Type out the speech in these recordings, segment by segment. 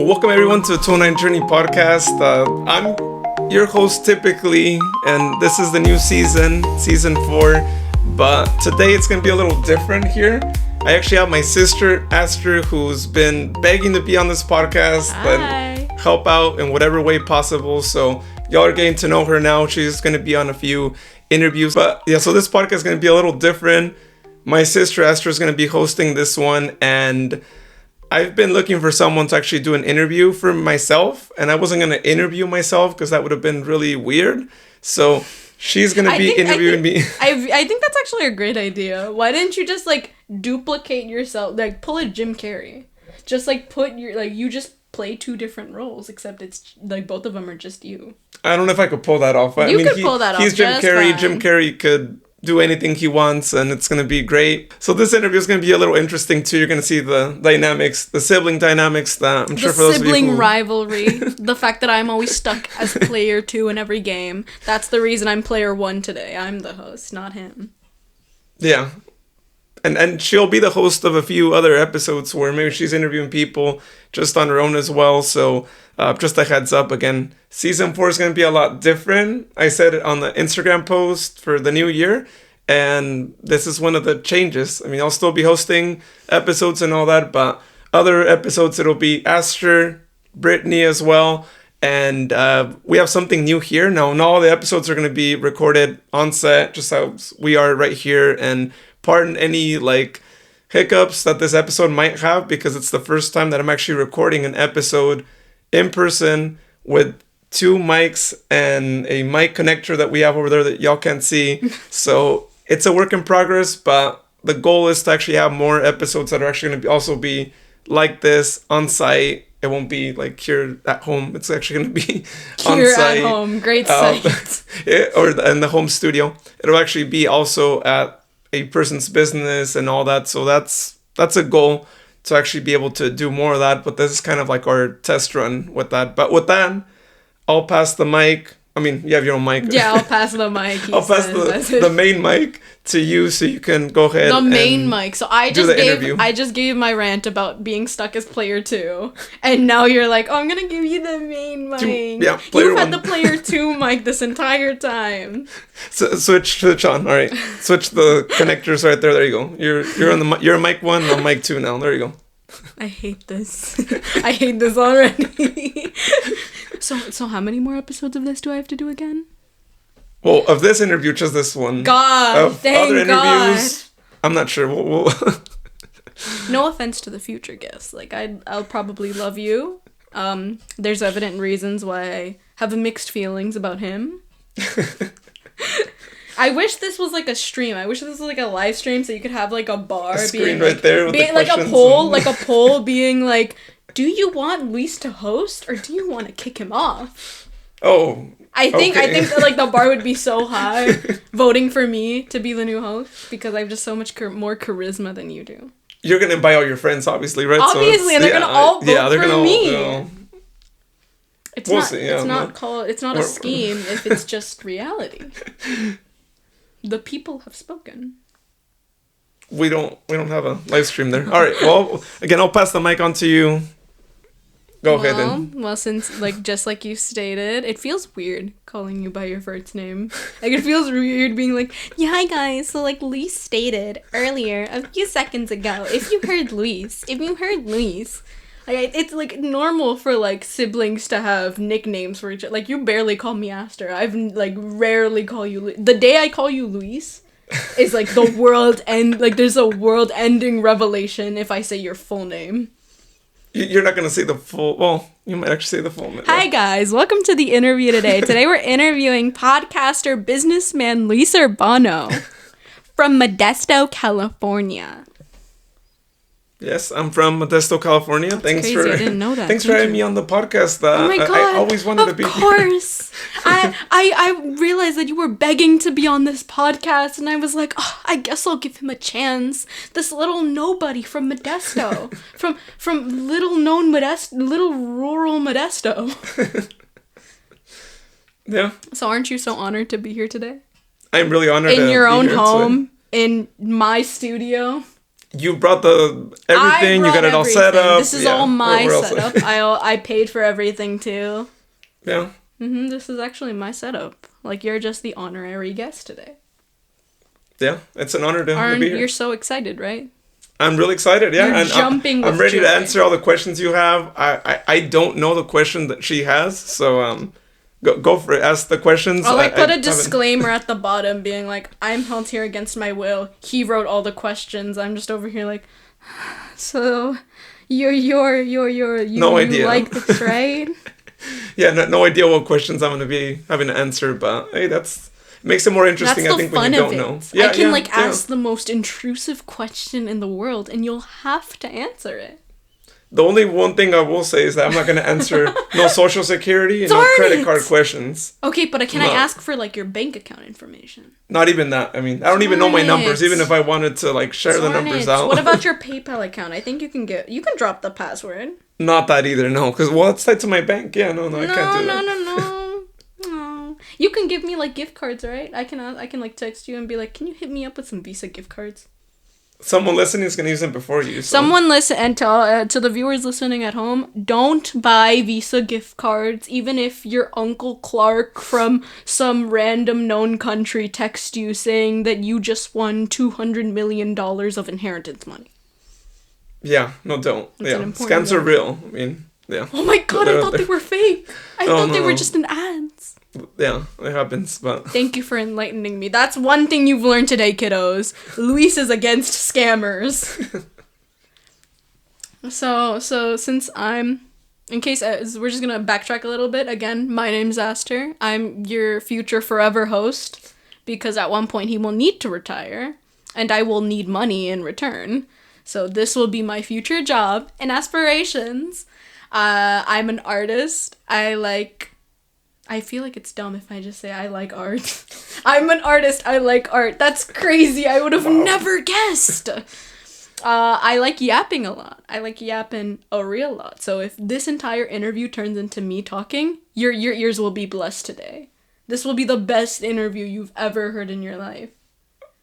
welcome everyone to the 209 Journey podcast. I'm your host typically, and this is the new season 4. But today it's going to be a little different here. I actually have my sister, Aster, who's been begging to be on this podcast and help out in whatever way possible. So y'all are getting to know her now. She's going to be on a few interviews. But yeah, so this podcast is going to be a little different. My sister, Aster, is going to be hosting this one, and I've been looking for someone to actually do an interview for myself, and I wasn't going to interview myself because that would have been really weird. So she's going to be interviewing me. I think that's actually a great idea. Why didn't you just duplicate yourself, pull a Jim Carrey? Just put your you just play two different roles, except it's both of them are just you. I don't know if I could pull that off. You could pull that off. He's Jim Carrey. Fine. Jim Carrey could do anything he wants, and it's going to be great. So this interview is going to be a little interesting too. You're going to see the dynamics, the sibling dynamics that I'm sure for those of you who... The sibling rivalry. The fact that I'm always stuck as player 2 in every game. That's the reason I'm player 1 today. I'm the host, not him. Yeah. And she'll be the host of a few other episodes where maybe she's interviewing people just on her own as well. So just a heads up, again, season 4 is going to be a lot different. I said it on the Instagram post for the new year, and this is one of the changes. I mean, I'll still be hosting episodes and all that, but other episodes, it'll be Aster, Brittany as well. And we have something new here. Now, not all the episodes are going to be recorded on set, just how we are right here. And pardon any hiccups that this episode might have, because it's the first time that I'm actually recording an episode in person with 2 mics and a mic connector that we have over there that y'all can't see. So it's a work in progress, but the goal is to actually have more episodes that are actually going to also be like this on site. It won't be here at home. It's actually going to be on here site. Here at home. Great site. Or in the home studio. It'll actually be also at a person's business and all that. So that's a goal, to actually be able to do more of that. But this is kind of our test run with that. But with that, I'll pass the mic. I mean, you have your own mic. Yeah, I'll pass the mic. I'll pass the main mic to you, so you can go ahead. The main mic. So I just gave my rant about being stuck as player 2, and now you're like, oh, I'm gonna give you the main mic. Yeah, You've had the player 2 mic this entire time. So, switch on. All right, switch the connectors right there. There you go. You're on you're mic 1, I'm mic 2 now. There you go. I hate this. I hate this already. So how many more episodes of this do I have to do again? Well, of this interview, just this one. God, thank other interviews, God. I'm not sure. We'll No offense to the future guests. I'll probably love you. There's evident reasons why I have mixed feelings about him. I wish this was a stream. I wish this was a live stream, so you could have a bar being right there with being the a poll, a poll being do you want Luis to host, or do you want to kick him off? Oh, I think that the bar would be so high voting for me to be the new host, because I have just so much more charisma than you do. You're gonna invite all your friends, obviously, right? Obviously, and they're gonna all vote for me. We'll see. It's not a scheme if it's just reality. The people have spoken. We don't have a live stream there. All right. Well, again, I'll pass the mic on to you. Go ahead then. Well, since just like you stated, it feels weird calling you by your first name. It feels weird being yeah, hi guys. So Luis stated earlier, a few seconds ago, if you heard Luis. It's normal for siblings to have nicknames for each other. You barely call me Aster. I've rarely call you the day I call you Luis is the world end. There's a world ending revelation if I say your full name. You're not gonna say the full. Well, you might actually say the full name. Hi guys, welcome to the interview today. Today we're interviewing podcaster businessman Luis Urbano from Modesto, California. Yes, I'm from Modesto, California. That's crazy. I didn't know that. Thanks for having me on the podcast. Oh my God. I always wanted to be here. Of course. I realized that you were begging to be on this podcast, and I was like, oh, I guess I'll give him a chance. This little nobody from Modesto. from little rural Modesto. Yeah. So aren't you so honored to be here today? I'm really honored in your own home, in my studio. You brought the everything. You got it all set up. This is all my where else? setup. I paid for everything too. Yeah. This is actually my setup. Like, you're just the honorary guest today. Yeah, it's an honor to be here. You're so excited, right? I'm really excited, yeah. You're and jumping I'm with ready joy. to answer all the questions you have. I don't know the question that she has, so go for it. Ask the questions. I'll put a haven't- disclaimer at the bottom being like, I'm held here against my will. He wrote all the questions. I'm just over here like, so you No idea. like this, right? Yeah, no idea what questions I'm going to be having to answer, but hey, makes it more interesting, That's I the think, fun when you of don't it. know. I can ask the most intrusive question in the world and you'll have to answer it. The only one thing I will say is that I'm not going to answer no social security and no Darn credit it! card questions. Okay, but can I No. ask for your bank account information? Not even that. I mean, I don't even know my Darn numbers, it. even if I wanted to share the Darn numbers it. out. What about your PayPal account? I think you can drop the password. Not that either, no, because it's tied to my bank. Yeah, no, I can't do that. No. You can give me gift cards, right? I can text you and be like, can you hit me up with some Visa gift cards? Someone listening is gonna use them before you. So. Someone listen and to the viewers listening at home, don't buy Visa gift cards, even if your Uncle Clark from some random known country texts you saying that you just won $200 million of inheritance money. Yeah, no, don't. That's an Yeah, important scams are one. real. I mean, yeah. Oh my god, I thought they were fake. I thought they were no. just in ads. Yeah, it happens, but Thank you for enlightening me. That's one thing you've learned today, kiddos. Luis is against scammers. So since we're just gonna backtrack a little bit. Again, my name's Aster. I'm your future forever host because at one point he will need to retire, and I will need money in return. So this will be my future job and aspirations. I'm an artist. I feel like it's dumb if I just say I like art. I'm an artist. I like art. That's crazy. I would have never guessed. I like yapping a lot. I like yapping a real lot. So if this entire interview turns into me talking, your ears will be blessed today. This will be the best interview you've ever heard in your life.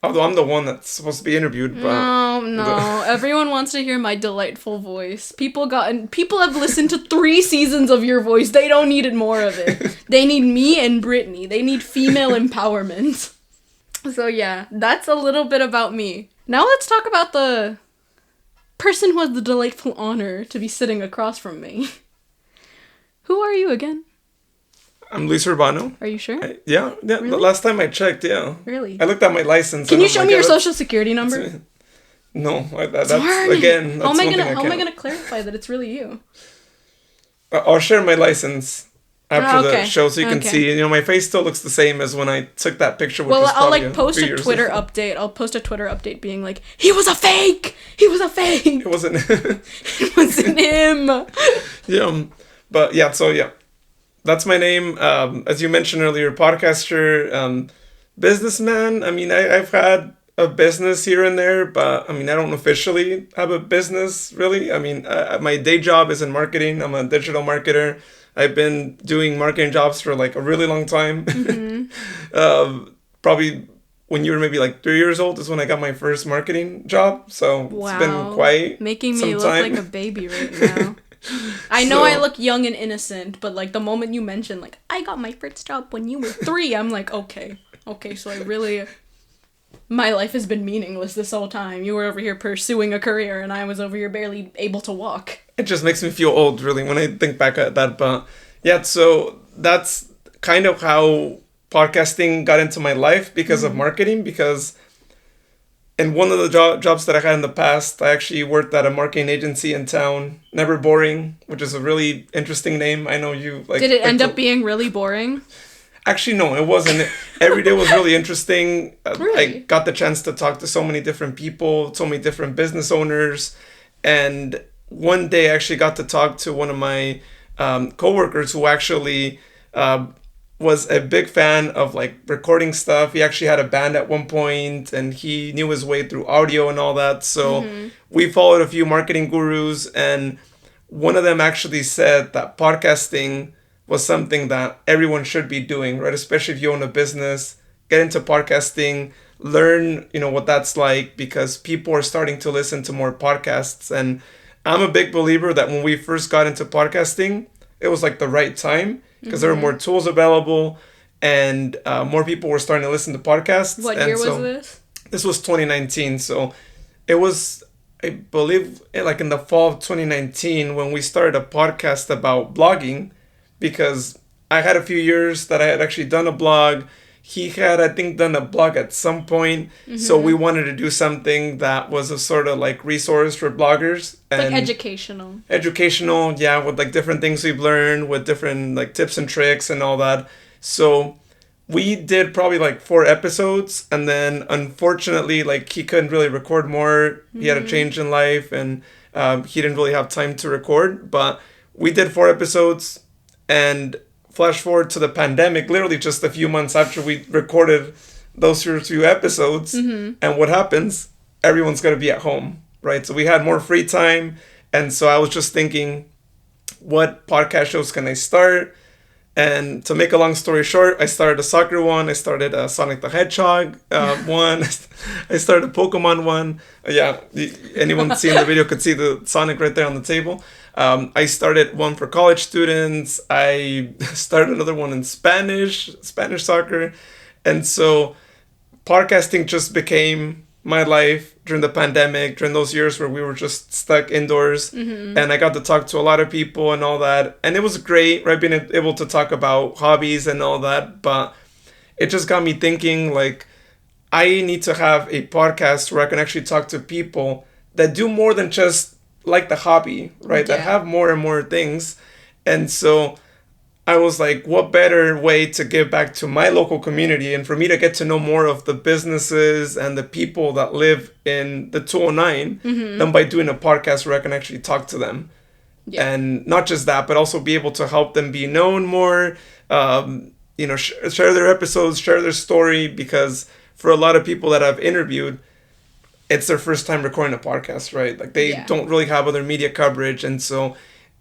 although I'm the one that's supposed to be interviewed, but No. Everyone wants to hear my delightful voice. People have listened to 3 seasons of your voice. They don't need more of it. They need me and Brittany. They need female empowerment. So yeah, that's a little bit about me. Now let's talk about the person who has the delightful honor to be sitting across from me. Who are you again? I'm Luis Urbano. Are you sure? Yeah. Really? The last time I checked, yeah. Really? I looked at my license. Can and you I'm show like, me your yeah, social security number? No, that's Darn it. again. That's How am I one thing gonna can't. gonna clarify that it's really you? I'll share my license after okay. the show so you can Okay. see. You know, my face still looks the same as when I took that picture. Which Well, was I'll probably post few a years Twitter ago. update. I'll post a Twitter update being like, he was a fake. He was a fake. It wasn't. It wasn't him. Yeah, but yeah. So yeah, that's my name. As you mentioned earlier, podcaster, businessman. I mean, I've had a business here and there, but I mean, I don't officially have a business really. I mean, my day job is in marketing. I'm a digital marketer. I've been doing marketing jobs for like a really long time. Mm-hmm. Probably when you were maybe like 3 years old is when I got my first marketing job. So it's been quite making me some look time. like a baby right now. I know I So- look young and innocent, but like the moment you mention like I got my first job when you were 3, I'm like, okay, so I really, my life has been meaningless this whole time. You were over here pursuing a career, and I was over here barely able to walk. It just makes me feel old, really, when I think back at that. But yeah, so that's kind of how podcasting got into my life because of marketing. Because in one of the jobs that I had in the past, I actually worked at a marketing agency in town, Never Boring, which is a really interesting name. I know you like. Did it end like up being really boring? Actually, no, it wasn't. Every day was really interesting. I Really? got the chance to talk to so many different people, so many different business owners. And one day I actually got to talk to one of my coworkers who actually was a big fan of like recording stuff. He actually had a band at one point and he knew his way through audio and all that. So we followed a few marketing gurus, and one of them actually said that podcasting was something that everyone should be doing, right? Especially if you own a business, get into podcasting, learn, what that's like, because people are starting to listen to more podcasts. And I'm a big believer that when we first got into podcasting, it was like the right time because there were more tools available and more people were starting to listen to podcasts. What year was this? This was 2019. So it was, I believe, like in the fall of 2019 when we started a podcast about blogging, because I had a few years that I had actually done a blog. He had, I think, done a blog at some point. So we wanted to do something that was a sort of like resource for bloggers. And like educational. Educational, yeah, with like different things we've learned, with different like tips and tricks and all that. So we did probably like 4 episodes, and then unfortunately, like he couldn't really record more. He had a change in life, and he didn't really have time to record. But we did 4 episodes, and flash forward to the pandemic, literally just a few months after we recorded those few episodes. And what happens? Everyone's going to be at home, right? So we had more free time. And so I was just thinking, what podcast shows can I start? And to make a long story short, I started a soccer one. I started a Sonic the Hedgehog one. I started a Pokemon one. Yeah, anyone seeing the video could see the Sonic right there on the table. I started one for college students. I started another one in Spanish soccer. And so podcasting just became my life during the pandemic, during those years where we were just stuck indoors. And I got to talk to a lot of people and all that. And it was great, right? Being able to talk about hobbies and all that. But it just got me thinking, like, I need to have a podcast where I can actually talk to people that do more than just like the hobby, right? Yeah. That have more and more things. And so I was like, what better way to give back to my local community and for me to get to know more of the businesses and the people that live in the 209 than by doing a podcast where I can actually talk to them. Yeah. And not just that, but also be able to help them be known more, share their episodes, share their story, because for a lot of people that I've interviewed, it's their first time recording a podcast, right? Like they don't really have other media coverage. And so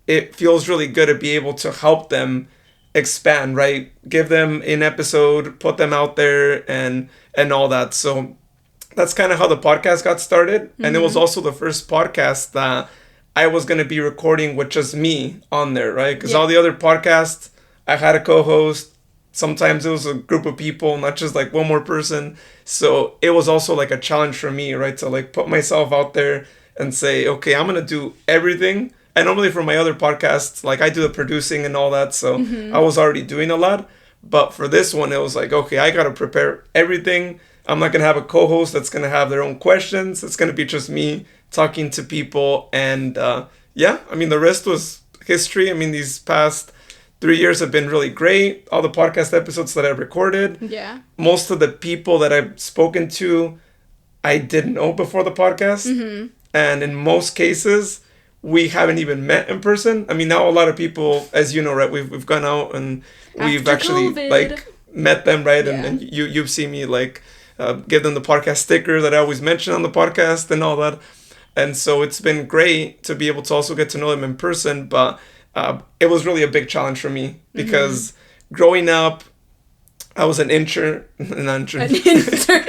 it feels really good to be able to help them expand, right? Give them an episode, put them out there and all that. So that's kind of how the podcast got started. And it was also the first podcast that I was going to be recording with just me on there, right? Because all the other podcasts, I had a co-host. Sometimes it was a group of people, not just like one more person. So it was also like a challenge for me, right? To like put myself out there and say, okay, I'm going to do everything. And normally for my other podcasts, like I do the producing and all that. So I was already doing a lot. But for this one, it was like, okay, I got to prepare everything. I'm not going to have a co-host that's going to have their own questions. It's going to be just me talking to people. And I mean, the rest was history. I mean, these past 3 years have been really great. All the podcast episodes that I've recorded. Yeah. Most of the people that I've spoken to, I didn't know before the podcast. And in most cases, we haven't even met in person. I mean, now a lot of people, as you know, right, we've gone out and we've actually COVID, like met them, right? Yeah. And you've seen me like give them the podcast sticker that I always mention on the podcast and all that. And so it's been great to be able to also get to know them in person. But it was really a big challenge for me because growing up, I was an intern. An intern.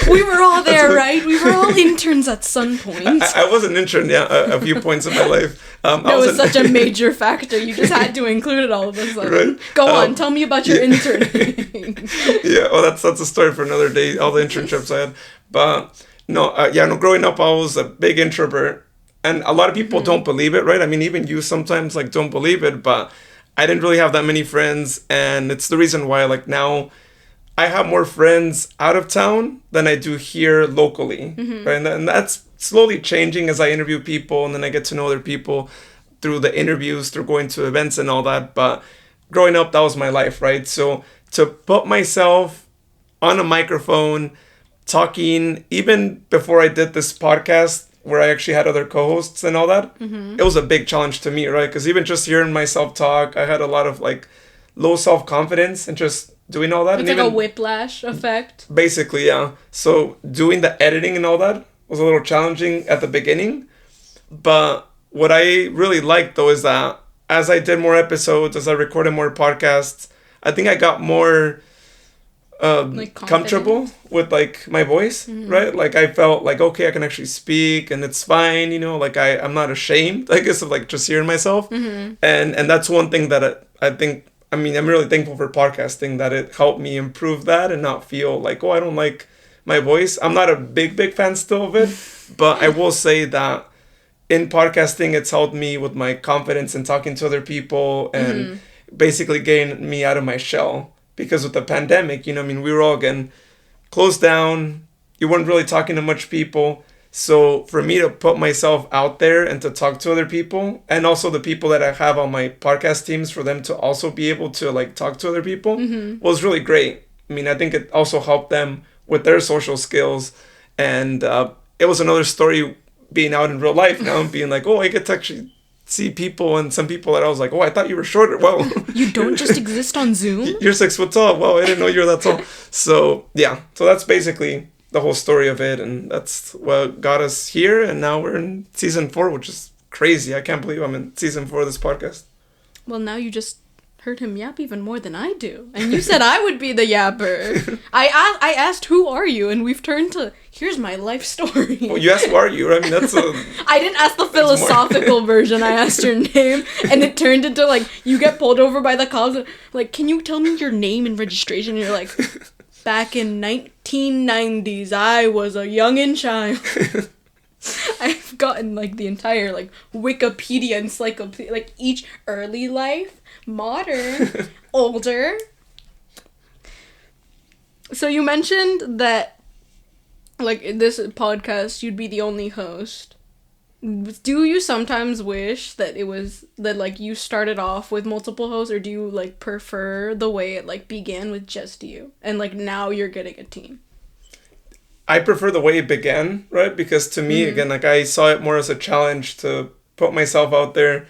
We were all there, right? We were all interns at some point. I was an intern, a few points in my life. That was such a major factor. You just had to include it all of a sudden. Right? Go on, tell me about your interning. Yeah, well, that's a story for another day, all the internships I had. But growing up, I was a big introvert. And a lot of people don't believe it, right? I mean, even you sometimes like don't believe it, but I didn't really have that many friends, and it's the reason why like now I have more friends out of town than I do here locally, right? And that's slowly changing as I interview people, and then I get to know other people through the interviews, through going to events and all that. But growing up, that was my life, right? So to put myself on a microphone, talking, even before I did this podcast, where I actually had other co-hosts and all that, it was a big challenge to me, right? Because even just hearing myself talk, I had a lot of like low self-confidence and just doing all that. It's and like a whiplash effect. Basically, yeah. So doing the editing and all that was a little challenging at the beginning. But what I really liked though is that as I did more episodes, as I recorded more podcasts, I think I got more Like comfortable with like my voice, right? Like I felt like, okay, I can actually speak and it's fine, you know, like I'm not ashamed, I guess, of like just hearing myself. And that's one thing that I think, I mean, I'm really thankful for podcasting, that it helped me improve that and not feel like, oh, I don't like my voice. I'm not a big fan still of it, but I will say that in podcasting, it's helped me with my confidence in talking to other people and basically getting me out of my shell. Because with the pandemic, you know, I mean, we were all getting closed down. You weren't really talking to much people. So for me to put myself out there and to talk to other people, and also the people that I have on my podcast teams, for them to also be able to like talk to other people, was really great. I mean, I think it also helped them with their social skills. And it was another story being out in real life now and being like, oh, I get to actually see people, and some people that I was like, oh, I thought you were shorter. Well, You don't just exist on Zoom? you're 6 foot tall. Well, I didn't know you were that tall. So yeah, so that's basically the whole story of it, and that's what got us here. And now we're in season 4, which is crazy. I can't believe I'm in season 4 of this podcast. Well, now you just heard him yap even more than I do. And you said I would be the yapper. I asked, who are you? And we've turned to, here's my life story. Well, you asked, who are you? I mean, that's a... I didn't ask the philosophical version. I asked your name. And it turned into, like, you get pulled over by the cops. And, like, can you tell me your name and registration? And you're like, back in 1990s, I was a youngin' child. I've gotten, like, the entire, like, Wikipedia encyclopedia, like, each early life, modern, older. So you mentioned that, like, in this podcast, you'd be the only host. Do you sometimes wish that it was, that, like, you started off with multiple hosts, or do you, like, prefer the way it, like, began with just you, and, like, now you're getting a team? I prefer the way it began, right? Because to me, again, like, I saw it more as a challenge to put myself out there,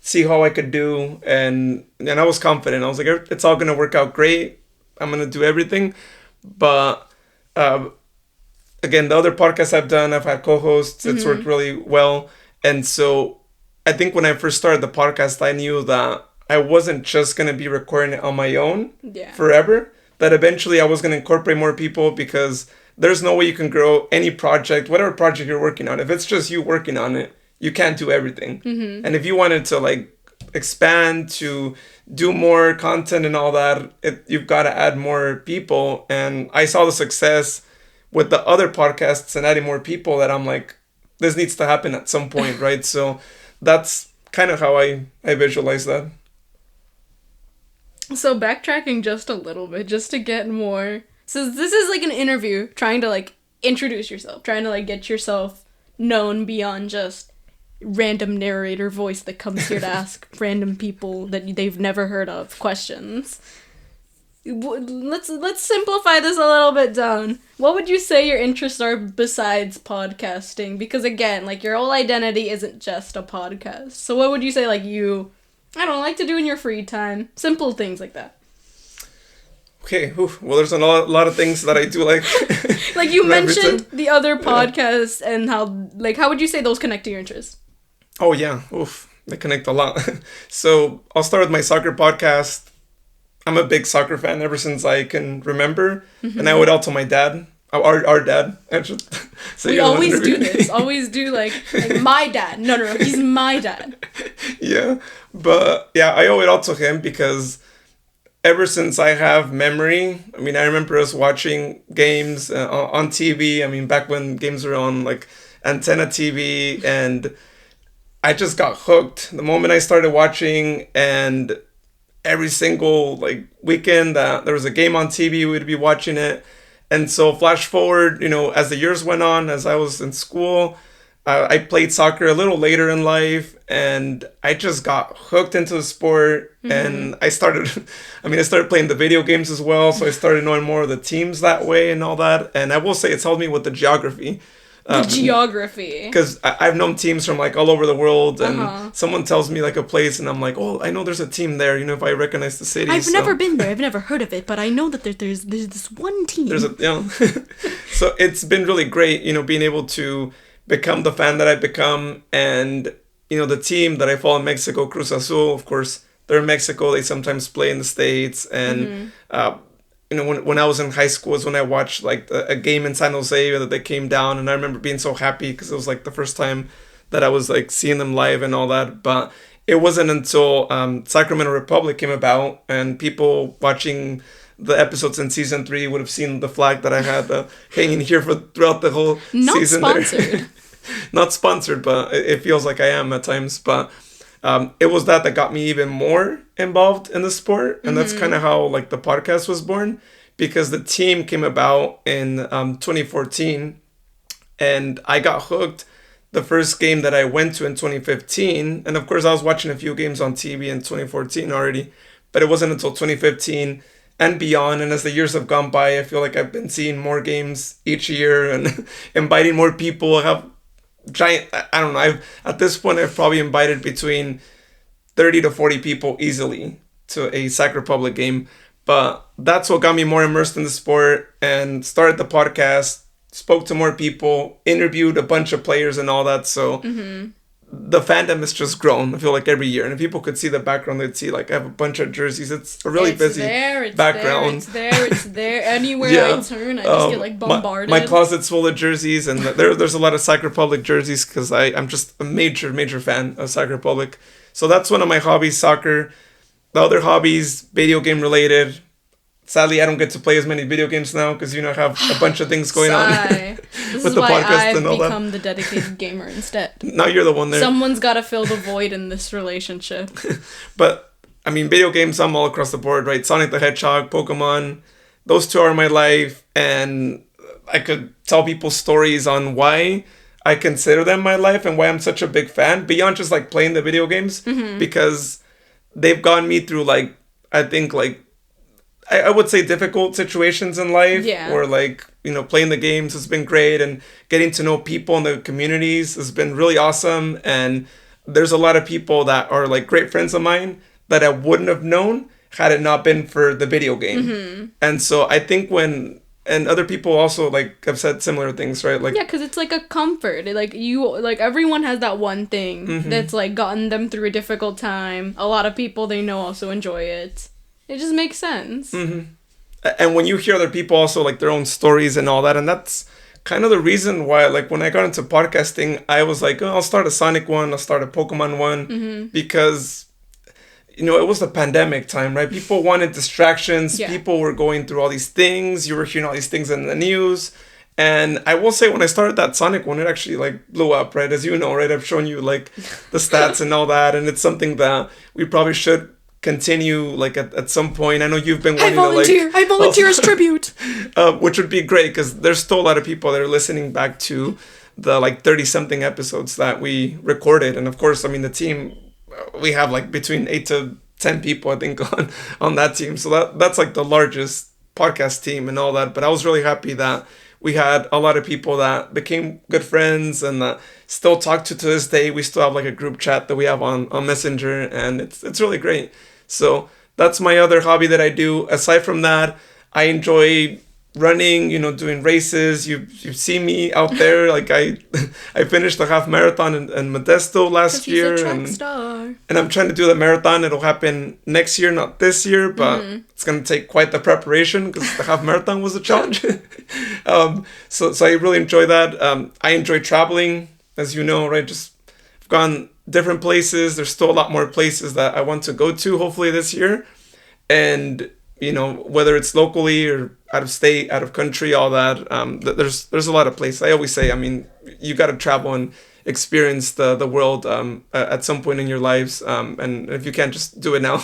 see how I could do, and I was confident. I was like, it's all gonna work out great. I'm gonna do everything. But again, the other podcasts I've done, I've had co-hosts. It's worked really well. And so I think when I first started the podcast, I knew that I wasn't just gonna be recording it on my own forever. That eventually I was gonna incorporate more people, because there's no way you can grow any project, whatever project you're working on. If it's just you working on it, you can't do everything. And if you wanted to like expand, to do more content and all that, you've got to add more people. And I saw the success with the other podcasts and adding more people, that I'm like, this needs to happen at some point, right? So that's kind of how I visualize that. So backtracking just a little bit, just to get more... So this is like an interview, trying to like introduce yourself, trying to like get yourself known beyond just random narrator voice that comes here to ask random people that they've never heard of questions. Let's simplify this a little bit down. What would you say your interests are besides podcasting? Because again, like, your whole identity isn't just a podcast. So what would you say, like, you, I don't know, like to do in your free time? Simple things like that. Okay, well, there's a lot of things that I do like. Like, you mentioned the other podcasts, and how would you say those connect to your interests? Oh, yeah. They connect a lot. So I'll start with my soccer podcast. I'm a big soccer fan ever since I can remember. And I would all tell my dad, our dad, actually. So we always do this. Always do, like my dad. No, he's my dad. Yeah. But, yeah, I owe it all to him, because ever since I have memory, I mean, I remember us watching games on TV. I mean, back when games were on, like, antenna TV, and I just got hooked the moment I started watching. And every single, like, weekend that there was a game on TV, we'd be watching it. And so flash forward, as the years went on, as I was in school, I played soccer a little later in life, and I just got hooked into the sport. And I started playing the video games as well. So I started knowing more of the teams that way and all that. And I will say it's helped me with the geography. Because I've known teams from, like, all over the world, and someone tells me, like, a place, and I'm like, oh, I know there's a team there, if I recognize the city. I've never been there. I've never heard of it, but I know that there's this one team. So it's been really great, being able to become the fan that I've become. And, the team that I follow in Mexico, Cruz Azul, of course, they're in Mexico. They sometimes play in the States. And when I was in high school is when I watched like a game in San Jose that they came down, and I remember being so happy because it was like the first time that I was like seeing them live and all that. But it wasn't until Sacramento Republic came about, and people watching the episodes in season 3 would have seen the flag that I had hanging here throughout the whole season. Not sponsored. Not sponsored, but it feels like I am at times. But it was that got me even more involved in the sport, and that's kind of how like the podcast was born, because the team came about in 2014, and I got hooked the first game that I went to in 2015, and of course I was watching a few games on TV in 2014 already, but it wasn't until 2015 and beyond, and as the years have gone by, I feel like I've been seeing more games each year and inviting more people. I have I don't know, at this point I've probably invited between 30 to 40 people easily to a Sac Republic game, but that's what got me more immersed in the sport and started the podcast, spoke to more people, interviewed a bunch of players and all that, so the fandom has just grown, I feel like, every year. And if people could see the background, they'd see like I have a bunch of jerseys. It's a really busy background. It's there. Anywhere I turn, I just get like bombarded. My closet's full of jerseys, and there's a lot of Sac Republic jerseys because I'm just a major fan of Sac Republic. So that's one of my hobbies, soccer. The other hobbies, video game related. Sadly, I don't get to play as many video games now because, I have a bunch of things going on with the podcast and all that. I've become the dedicated gamer instead. Now you're the one there. Someone's got to fill the void in this relationship. But, I mean, video games, I'm all across the board, right? Sonic the Hedgehog, Pokemon, those two are my life. And I could tell people stories on why I consider them my life and why I'm such a big fan, beyond just, like, playing the video games. Because they've gotten me through, like, I think, like, I would say difficult situations in life, or like, playing the games has been great, and getting to know people in the communities has been really awesome. And there's a lot of people that are like great friends of mine that I wouldn't have known had it not been for the video game. And so I think and other people also like have said similar things, right? Like, because it's like a comfort. Everyone has that one thing that's like gotten them through a difficult time. A lot of people they know also enjoy it. It just makes sense. And when you hear other people also like their own stories and all that, and that's kind of the reason why, like, when I got into podcasting, I was like, I'll start a Sonic one, I'll start a Pokemon one, because, it was the pandemic time, right? People wanted distractions. People were going through all these things. You were hearing all these things in the news. And I will say, when I started that Sonic one, it actually like blew up, right? As you know, right? I've shown you like the stats and all that, and it's something that we probably should continue like at some point. I know you've been wanting I volunteer as tribute, which would be great because there's still a lot of people that are listening back to the like 30 something episodes that we recorded. And of course, I mean, the team, we have like between 8 to 10 people I think on that team, so that's like the largest podcast team and all that. But I was really happy that we had a lot of people that became good friends and that still talk to this day. We still have like a group chat that we have on Messenger, and it's really great. So that's my other hobby that I do. Aside from that, I enjoy running, doing races. You see me out there. Like I finished the half marathon in Modesto last year. He's a track star. And I'm trying to do the marathon. It'll happen next year, not this year, but it's going to take quite the preparation because the half marathon was a challenge. So I really enjoy that. I enjoy traveling, as you know, right? I've gone different places. There's still a lot more places that I want to go to, hopefully this year. And, whether it's locally or out of state, out of country, all that, there's a lot of places. I always say, I mean, you got to travel and experience the world at some point in your lives. And if you can't, just do it now.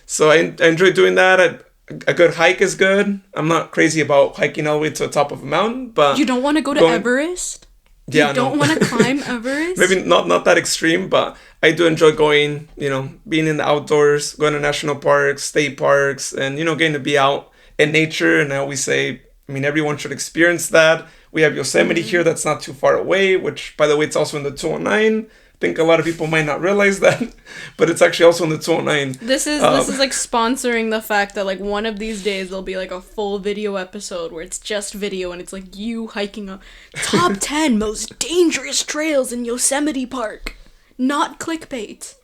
So I enjoy doing that. A good hike is good. I'm not crazy about hiking all the way to the top of a mountain, but you don't want to go to Everest? You don't want to climb Everest? Maybe not that extreme, but I do enjoy going, being in the outdoors, going to national parks, state parks, and, getting to be out in nature. And I always say, I mean, everyone should experience that. We have Yosemite here that's not too far away, which, by the way, it's also in the 209. I think a lot of people might not realize that, but it's actually also in the 209. This is like sponsoring the fact that like one of these days there'll be like a full video episode where it's just video and it's like you hiking up top 10 most dangerous trails in Yosemite Park. Not clickbait.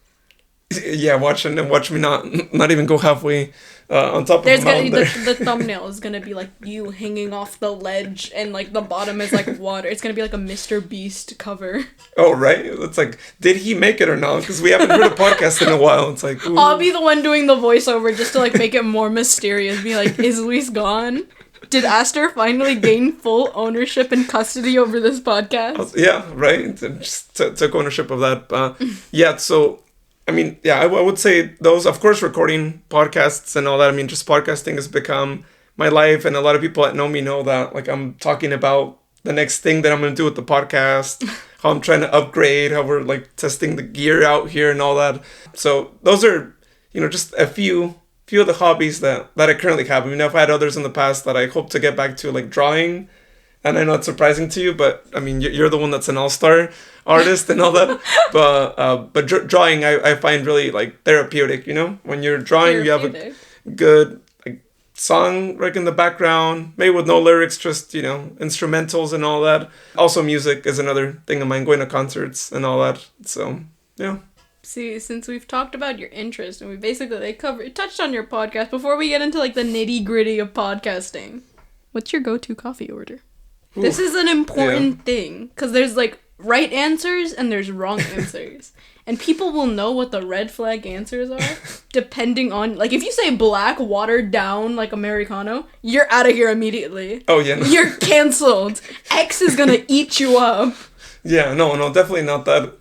Yeah, watch me not even go halfway on top of There's a gonna mountain there. the thumbnail is gonna be like you hanging off the ledge, and like the bottom is like water. It's gonna be like a Mr. Beast cover. Oh, right? It's like, did he make it or not? Because we haven't heard a podcast in a while. It's like, ooh. I'll be the one doing the voiceover just to like make it more mysterious. Be like, is Luis gone? Did Aster finally gain full ownership and custody over this podcast? Yeah, right? Just took ownership of that. Yeah, so, I mean, yeah, I would say those, of course, recording podcasts and all that. I mean, just podcasting has become my life. And a lot of people that know me know that, like, I'm talking about the next thing that I'm going to do with the podcast, how I'm trying to upgrade, how we're, like, testing the gear out here and all that. So those are, just a few of the hobbies that I currently have. I mean, I've had others in the past that I hope to get back to, like drawing. And I know it's surprising to you, but I mean, you're the one that's an all-star artist and all that. But drawing, I find really like therapeutic. When you're drawing, you have a good like song like in the background, maybe with no lyrics, just instrumentals and all that. Also, music is another thing of mine. Going to concerts and all that. So yeah. See, since we've talked about your interest and we basically touched on your podcast, before we get into like the nitty gritty of podcasting, what's your go-to coffee order? Ooh, this is an important thing because there's like right answers and there's wrong answers, and people will know what the red flag answers are depending on like if you say black watered down like Americano, you're out of here immediately. Oh yeah, no. You're canceled. X is gonna eat you up. Yeah, no, definitely not that.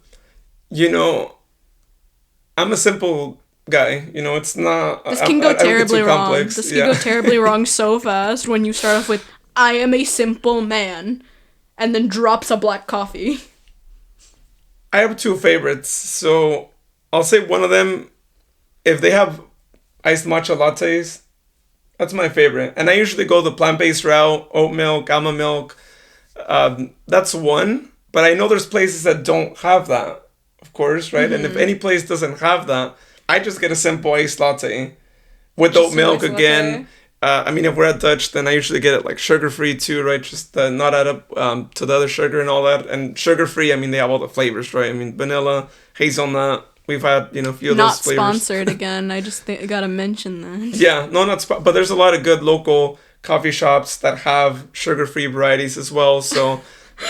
I'm a simple guy, it's not... This can go terribly wrong. This can go terribly wrong so fast when you start off with, I am a simple man, and then drops a black coffee. I have two favorites, so I'll say one of them, if they have iced matcha lattes, that's my favorite. And I usually go the plant-based route, oat milk, almond milk. That's one, but I know there's places that don't have that. Of course, right? Mm-hmm. And if any place doesn't have that, I just get a simple iced latte with just oat milk again. I mean, if we're at Dutch, then I usually get it like sugar-free too, right? Just not add up to the other sugar and all that. And sugar-free, I mean, they have all the flavors, right? I mean, vanilla, hazelnut. We've had, a few of those flavors. Not sponsored again. I just gotta mention that. Yeah, no, but there's a lot of good local coffee shops that have sugar-free varieties as well. So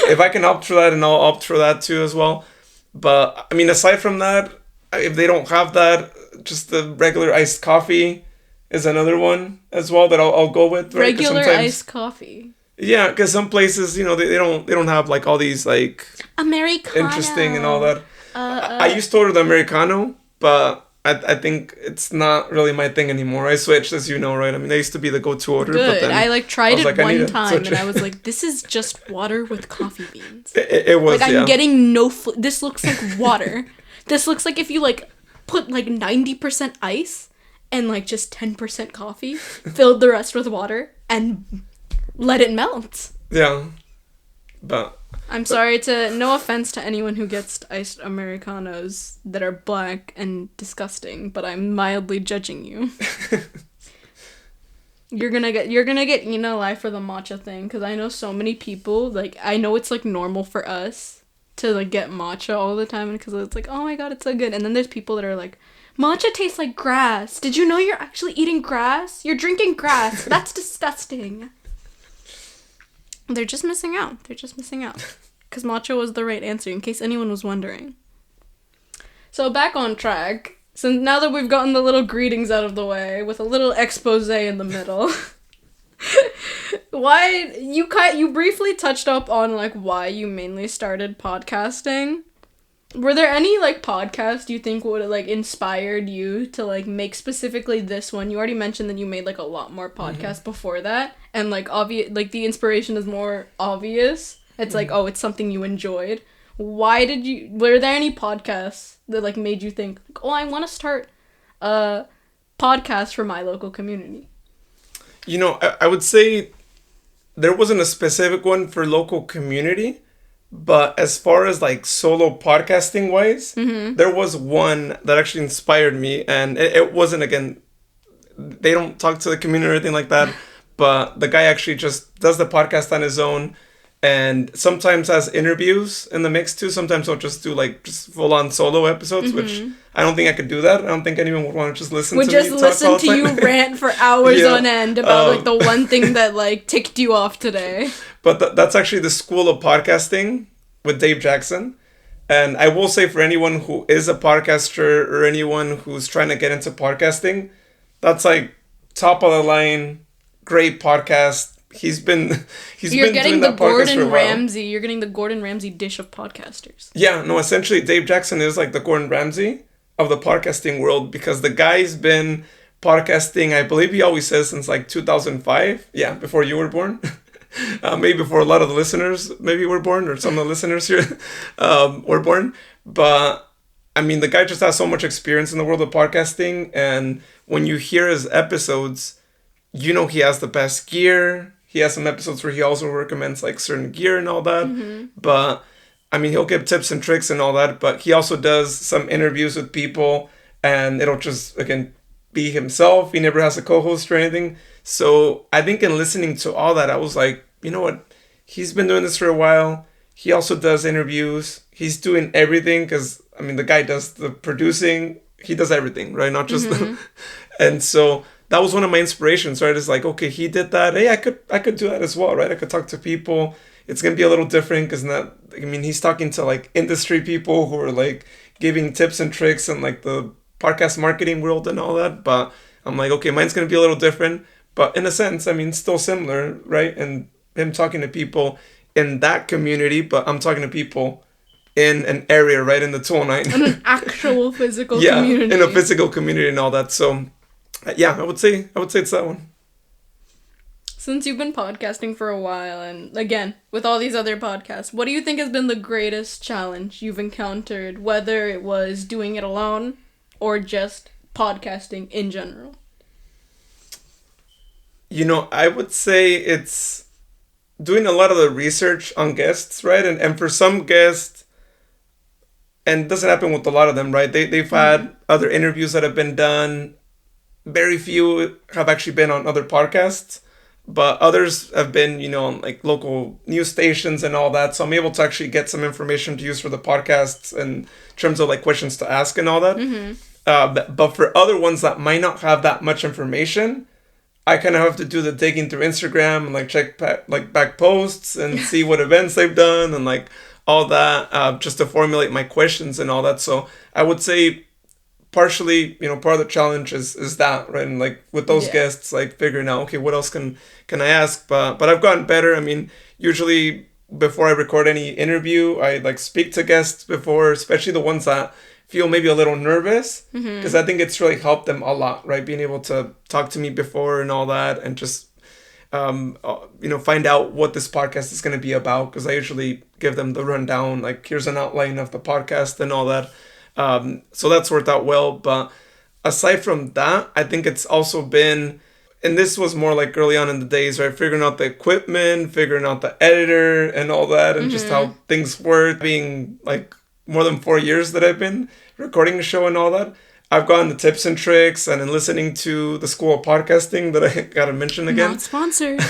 if I can opt for that, and I'll opt for that too as well. But, I mean, aside from that, if they don't have that, just the regular iced coffee is another one as well that I'll go with. Right? Regular iced coffee? Yeah, because some places, they don't have, like, all these, like... Americano. Interesting and all that. I used to order the Americano, but I think it's not really my thing anymore. I switched, as you know, right? I mean, I used to be the go-to order. Good. But then I tried it one time, and I was like, this is just water with coffee beans. It was, like, I'm getting no... This looks like water. This looks like if you, like, put, like, 90% ice and, like, just 10% coffee, filled the rest with water, and let it melt. Yeah. But... I'm sorry no offense to anyone who gets iced Americanos that are black and disgusting, but I'm mildly judging you. You're gonna get eaten alive for the matcha thing, because I know so many people, like, I know it's, like, normal for us to, like, get matcha all the time, because it's like, oh my god, it's so good, and then there's people that are like, matcha tastes like grass. Did you know you're actually eating grass? You're drinking grass. That's disgusting. They're just missing out. Because matcha was the right answer, in case anyone was wondering. So back on track. So now that we've gotten the little greetings out of the way, with a little expose in the middle. Why, you briefly touched up on, like, why you mainly started podcasting. Were there any, like, podcasts you think would have, like, inspired you to, like, make specifically this one? You already mentioned that you made, like, a lot more podcasts before that. And, like, the inspiration is more obvious. It's like, oh, it's something you enjoyed. Were there any podcasts that, like, made you think, like, oh, I want to start a podcast for my local community? I would say there wasn't a specific one for local community. But as far as, like, solo podcasting wise, there was one that actually inspired me. And it wasn't, again, they don't talk to the community or anything like that. But the guy actually just does the podcast on his own. and sometimes has interviews in the mix too. Sometimes I'll just do like just full on solo episodes, which I don't think I could do that. I don't think anyone would want to just listen to me talk all the time. Would just listen to you rant for hours on end about like the one thing that like ticked you off today. But that's actually the school of podcasting with Dave Jackson. And I will say, for anyone who is a podcaster or anyone who's trying to get into podcasting, that's like top of the line, great podcast. He's been doing that podcast for a while. You're getting the Gordon Ramsay dish of podcasters. Yeah, no, essentially Dave Jackson is like the Gordon Ramsay of the podcasting world, because the guy's been podcasting, I believe he always says, since like 2005. Yeah, before you were born. Maybe before a lot of the listeners maybe were born, or some of the listeners here were born. But I mean, the guy just has so much experience in the world of podcasting, and when you hear his episodes, you know he has the best gear. He has some episodes where he also recommends like certain gear and all that. But I mean, he'll give tips and tricks and all that, but he also does some interviews with people, and it'll just, again, be himself. He never has a co-host or anything. So I think in listening to all that, I was like, you know what? He's been doing this for a while. He also does interviews. He's doing everything, because, I mean, the guy does the producing. He does everything, right? Not just And so that was one of my inspirations, right? It's like, okay, he did that. Hey, I could do that as well, right? I could talk to people. It's going to be a little different because he's talking to like industry people who are like giving tips and tricks and like the podcast marketing world and all that. But I'm like, okay, mine's going to be a little different. But in a sense, I mean, still similar, right? And him talking to people in that community, but I'm talking to people in an area, right? In the 209. In an actual physical community. Yeah, in a physical community and all that. So, yeah, I would say it's that one. Since you've been podcasting for a while, and again, with all these other podcasts, what do you think has been the greatest challenge you've encountered, whether it was doing it alone or just podcasting in general? You know, I would say it's doing a lot of the research on guests, right? And for some guests, and it doesn't happen with a lot of them, right? They've had other interviews that have been done. Very few have actually been on other podcasts. But others have been, you know, on like local news stations and all that. So I'm able to actually get some information to use for the podcasts in terms of like questions to ask and all that. But for other ones that might not have that much information, I kind of have to do the digging through Instagram and like check back posts and see what events they've done and like all that, just to formulate my questions and all that. So I would say partially, you know, part of the challenge is that, right? And like with those guests, like figuring out, okay, what else can I ask? But I've gotten better. I mean, usually before I record any interview, I like speak to guests before, especially the ones that feel maybe a little nervous, because I think it's really helped them a lot, right? Being able to talk to me before and all that, and just you know, find out what this podcast is going to be about, because I usually give them the rundown, like here's an outline of the podcast and all that. So that's worked out well. But aside from that, I think it's also been, and this was more like early on in the days, right? Figuring out the equipment, figuring out the editor and all that, and just how things work. Being like more than 4 years that I've been recording a show and all that, I've gotten the tips and tricks, and in listening to the School of Podcasting that I gotta mention again. Not sponsored.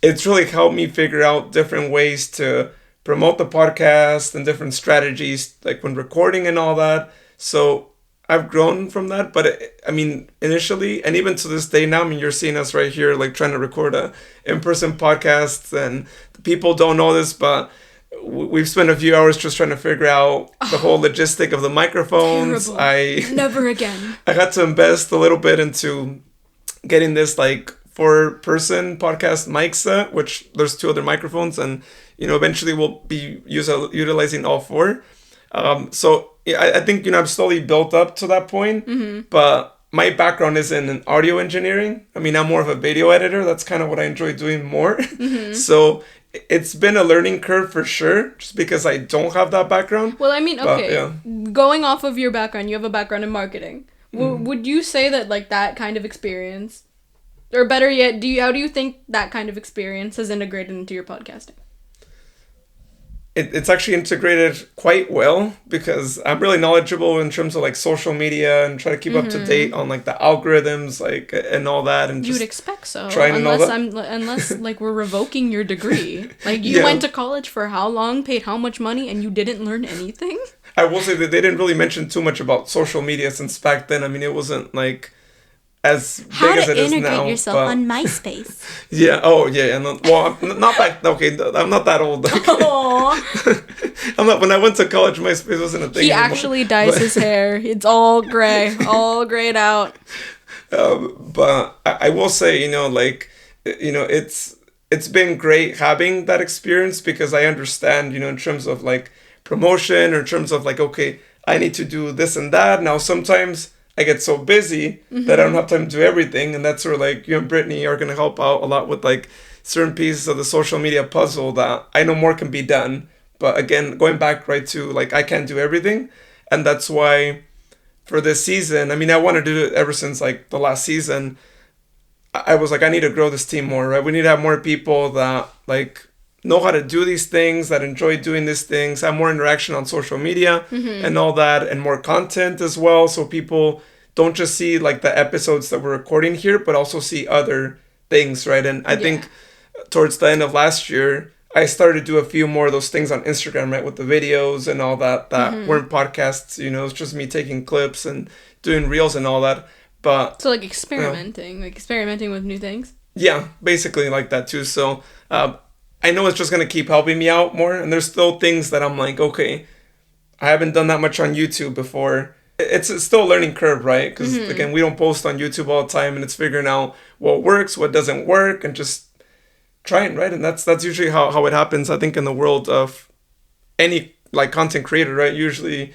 It's really helped me figure out different ways to promote the podcast and different strategies, like when recording and all that. So I've grown from that. But I mean, initially, and even to this day now, I mean, you're seeing us right here, like trying to record a in-person podcast, and people don't know this, but we've spent a few hours just trying to figure out the whole logistic of the microphones. Terrible. Never again. I had to invest a little bit into getting this like 4-person podcast mic set, which there's 2 other microphones, and you know, eventually we'll be utilizing all 4. So I think, you know, I've slowly built up to that point, but my background is in audio engineering. I mean, I'm more of a video editor. That's kind of what I enjoy doing more. So it's been a learning curve for sure, just because I don't have that background. Well, I mean, okay, going off of your background, you have a background in marketing. Would you say that like that kind of experience, or better yet, how do you think that kind of experience has integrated into your podcasting? it's actually integrated quite well because I'm really knowledgeable in terms of like social media and try to keep up to date on like the algorithms like and all that and You would just expect so, trying to know unless that. unless like we're revoking your degree. Like you Yeah. went to college for how long, paid how much money, and you didn't learn anything. I will say that they didn't really mention too much about social media since back then. I mean, it wasn't like as big as it is now. But MySpace. yeah, oh yeah, and well, I'm not back. Okay, I'm not that old. Okay. Aww. I'm not. When I went to college, MySpace wasn't a thing. He anymore. actually dyes But- his hair. It's all gray, all grayed out. But I will say, like, it's been great having that experience because I understand, in terms of like promotion or in terms of like, okay, I need to do this and that. Now sometimes I get so busy that I don't have time to do everything, and that's where like you and Brittany are gonna help out a lot with like certain pieces of the social media puzzle that I know more can be done. But again, going back right to like I can't do everything, and that's why for this season, I mean, I wanted to do it ever since like the last season. I was like, I need to grow this team more, right? We need to have more people that like know how to do these things, that enjoy doing these things, have more interaction on social media and all that, and more content as well. So people don't just see like the episodes that we're recording here, but also see other things, right? And I think towards the end of last year, I started to do a few more of those things on Instagram, right? With the videos and all that weren't podcasts, it's just me taking clips and doing reels and all that. But So like experimenting with new things. yeah, basically like that too. So I know it's just going to keep helping me out more. And there's still things that I'm like, okay, I haven't done that much on YouTube before. It's still a learning curve, right? Because again, we don't post on YouTube all the time, and it's figuring out what works, what doesn't work, and just trying, right? And that's usually how it happens, I think, in the world of any like content creator, right? Usually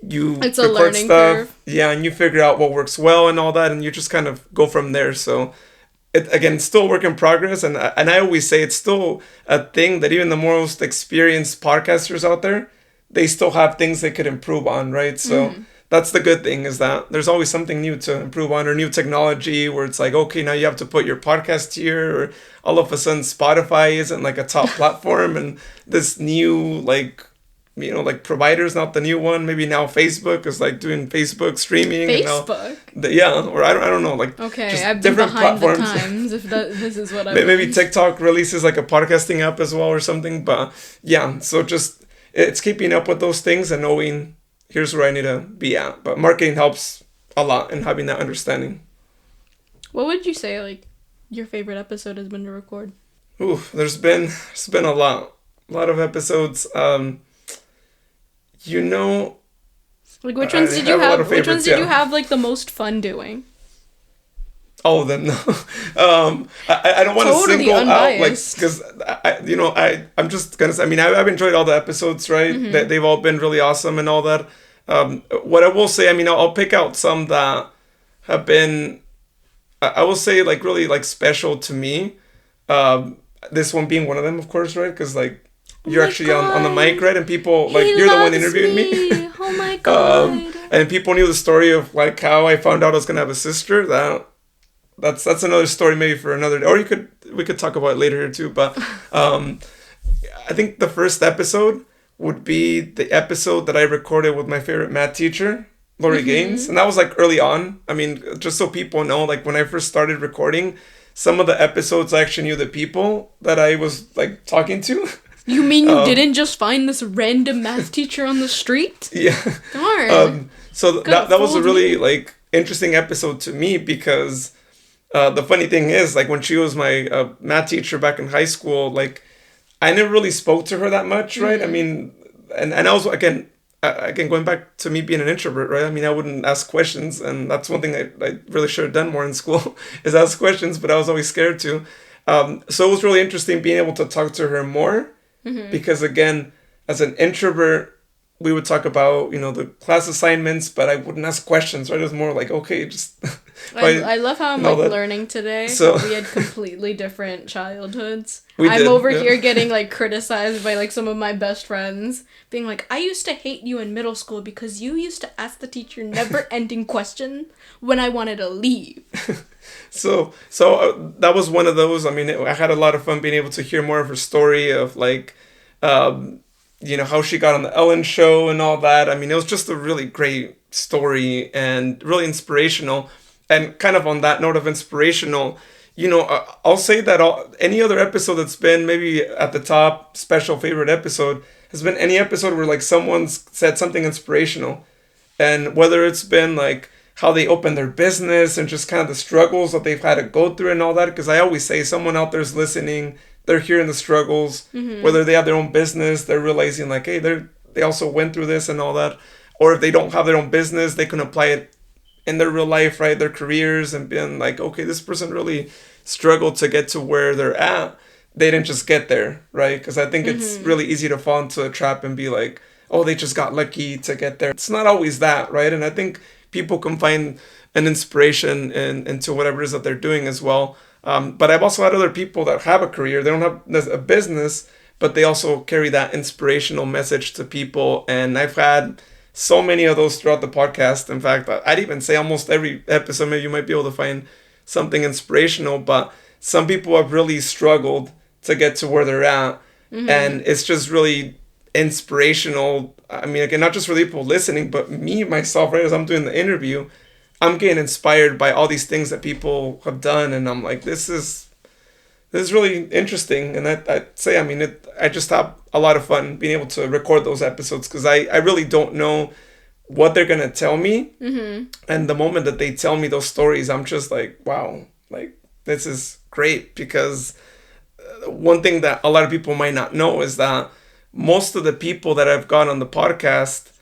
you It's a record learning stuff, curve. yeah, and you figure out what works well and all that, and you just kind of go from there. So again, it's still a work in progress, and I always say it's still a thing that even the most experienced podcasters out there, they still have things they could improve on, right? So that's the good thing, is that there's always something new to improve on, or new technology where it's like, okay, now you have to put your podcast here, or all of a sudden Spotify isn't like a top platform, and this new like like provider's not the new one. Maybe now Facebook is like doing Facebook streaming. Facebook. And now, or I don't know, like Okay, just I've been different behind platforms. the times. If this is what I Maybe learned. TikTok releases like a podcasting app as well or something. But yeah, so just it's keeping up with those things and knowing here's where I need to be at. But marketing helps a lot in having that understanding. What would you say like your favorite episode has been to record? Ooh, there's been a lot of episodes. Like which I ones did have you a lot have? of Which ones favorites, did you yeah. have like the most fun doing? All of them, no. I don't want to Totally single out, like, unbiased. because I'm just gonna say, I mean, I've enjoyed all the episodes, right? They've all been really awesome and all that. What I will say, I mean, I'll pick out some that have been, I will say, like, really, like, special to me. This one being one of them, of course, right? Because, like, you're my actually on the God. mic, right? And people, like, He you're the one loves interviewing me. Oh my god. And people knew the story of, like, how I found out I was gonna have a sister. That's another story maybe for another day. Or we could talk about it later here too. But I think the first episode would be the episode that I recorded with my favorite math teacher, Lori Gaines. And that was like early on. I mean, just so people know, like when I first started recording, some of the episodes I actually knew the people that I was like talking to. You mean you didn't just find this random math teacher on the street? Yeah. Darn. So Could've that was a fooled really me. like interesting episode to me because the funny thing is, like when she was my math teacher back in high school, like I never really spoke to her that much, right? I mean, and I was again going back to me being an introvert, right? I mean, I wouldn't ask questions, and that's one thing I really should have done more in school is ask questions, but I was always scared to. So it was really interesting being able to talk to her more because again, as an introvert, we would talk about, the class assignments, but I wouldn't ask questions, right? It was more like, okay, just... I love how I'm know like that- learning today. So- We had completely different childhoods. We I'm did, over yeah. here getting like criticized by like some of my best friends, being like, I used to hate you in middle school because you used to ask the teacher never-ending question when I wanted to leave. So that was one of those. I mean, I had a lot of fun being able to hear more of her story of like, how she got on the Ellen show and all that. I mean, it was just a really great story and really inspirational. And kind of on that note of inspirational, I'll say that any other episode that's been maybe at the top, special favorite episode, has been any episode where like someone's said something inspirational. And whether it's been like how they opened their business and just kind of the struggles that they've had to go through and all that. Because I always say someone out there's listening, they're hearing the struggles, whether they have their own business, they're realizing like, hey, they also went through this and all that. Or if they don't have their own business, they can apply it in their real life, right? Their careers, and being like, okay, this person really struggled to get to where they're at. They didn't just get there, right? Because I think it's really easy to fall into a trap and be like, oh, they just got lucky to get there. It's not always that, right? And I think people can find an inspiration into whatever it is that they're doing as well. But I've also had other people that have a career. They don't have a business, but they also carry that inspirational message to people. And I've had so many of those throughout the podcast. In fact, I'd even say almost every episode, maybe you might be able to find something inspirational. But some people have really struggled to get to where they're at. And it's just really inspirational. I mean, again, not just for the people listening, but me, myself, right, as I'm doing the interview, I'm getting inspired by all these things that people have done, and I'm like, this is really interesting. And I'd say, I mean, I just have a lot of fun being able to record those episodes, because I really don't know what they're gonna tell me, and the moment that they tell me those stories, I'm just like, wow, like this is great. Because one thing that a lot of people might not know is that most of the people that I've got on the podcast,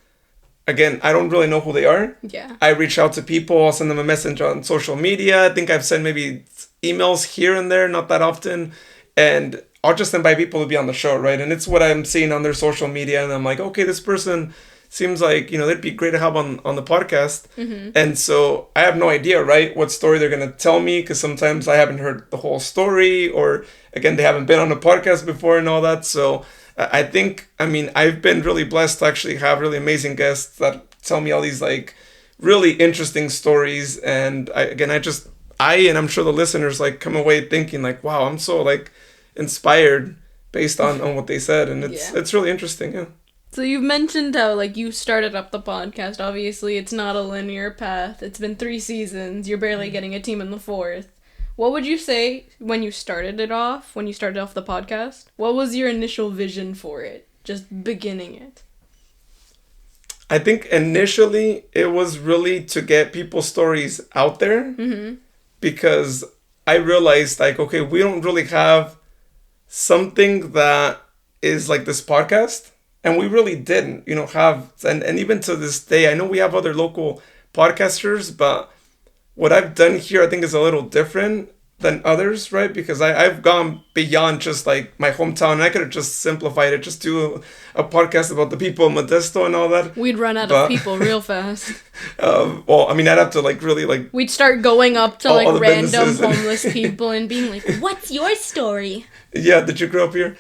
again, I don't really know who they are. Yeah. I reach out to people, I'll send them a message on social media. I think I've sent maybe emails here and there, not that often. And I'll just invite people to be on the show, right? And it's what I'm seeing on their social media. And I'm like, okay, this person seems like, they'd be great to have on the podcast. And so I have no idea, right, what story they're going to tell me, because sometimes I haven't heard the whole story, or again, they haven't been on a podcast before and all that. So I think, I mean, I've been really blessed to actually have really amazing guests that tell me all these like really interesting stories. And and I'm sure the listeners like come away thinking like, wow, I'm so like inspired based on what they said. And it's really interesting. Yeah. So you've mentioned how like you started up the podcast. Obviously it's not a linear path. It's been 3 seasons. You're barely getting a team in the 4th. What would you say when you started off the podcast? What was your initial vision for it? Just beginning it. I think initially it was really to get people's stories out there, because I realized like, okay, we don't really have something that is like this podcast, and we really didn't, have, and even to this day, I know we have other local podcasters, but what I've done here, I think, is a little different than others, right? Because I've gone beyond just like my hometown, and I could have just simplified it, just do a podcast about the people in Modesto and all that. We'd run out of people real fast. Well, I mean, I'd have to like really like... We'd start going up to like random homeless people and being like, what's your story? Yeah, did you grow up here?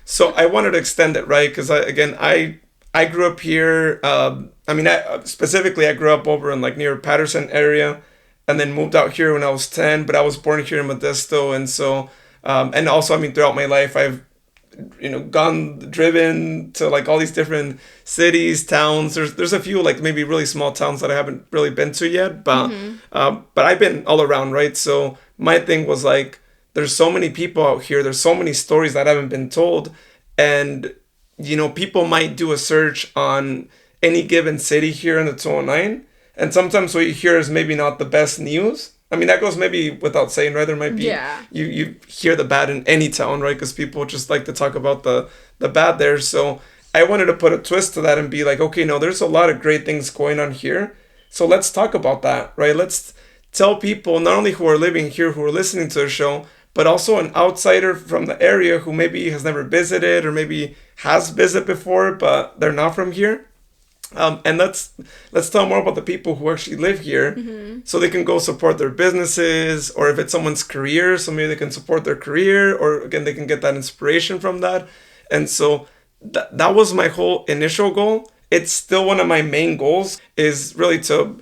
So I wanted to extend it, right? Because I grew up here. Specifically, I grew up over in like near Patterson area, and then moved out here when I was 10. But I was born here in Modesto, and so and also, I mean, throughout my life, I've driven to like all these different cities, towns. There's a few like maybe really small towns that I haven't really been to yet, but I've been all around, right? So my thing was like, there's so many people out here. There's so many stories that haven't been told. And, people might do a search on any given city here in the 209. And sometimes what you hear is maybe not the best news. I mean, that goes maybe without saying, right? There might be, you hear the bad in any town, right? Because people just like to talk about the bad there. So I wanted to put a twist to that and be like, okay, no, there's a lot of great things going on here. So let's talk about that, right? Let's tell people, not only who are living here, who are listening to the show, but also an outsider from the area who maybe has never visited or maybe has visited before, but they're not from here. And let's tell more about the people who actually live here, so they can go support their businesses, or if it's someone's career, so maybe they can support their career, or again, they can get that inspiration from that. And so that was my whole initial goal. It's still one of my main goals, is really to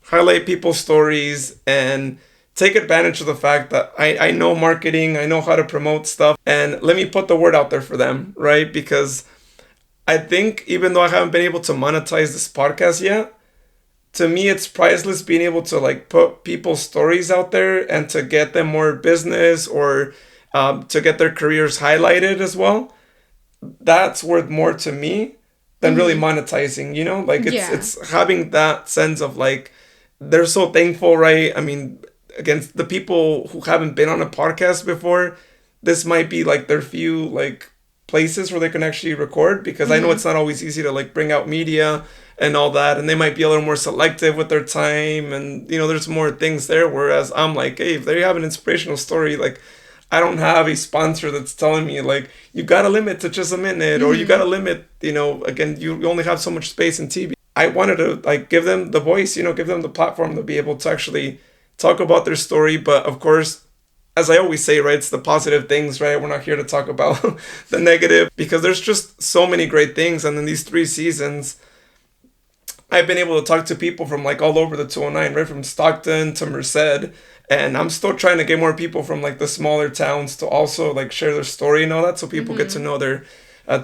highlight people's stories and take advantage of the fact that I know marketing, I know how to promote stuff, and let me put the word out there for them, right? Because I think even though I haven't been able to monetize this podcast yet, to me it's priceless being able to like put people's stories out there and to get them more business or to get their careers highlighted as well. That's worth more to me than really monetizing, you know? Like it's having that sense of like they're so thankful, right? I mean, against the people who haven't been on a podcast before, this might be like their few like places where they can actually record, because I know it's not always easy to like bring out media and all that, and they might be a little more selective with their time, and you know there's more things there, whereas I'm like, hey, if they have an inspirational story, like I don't have a sponsor that's telling me like you gotta limit to just a minute or you gotta limit, you know, again, you only have so much space in TV. I wanted to like give them the voice, you know, give them the platform to be able to actually talk about their story. But of course, as I always say, right, it's the positive things, right? We're not here to talk about the negative, because there's just so many great things. And in these 3 seasons, I've been able to talk to people from like all over the 209, right? From Stockton to Merced. And I'm still trying to get more people from like the smaller towns to also like share their story and all that, so people get to know their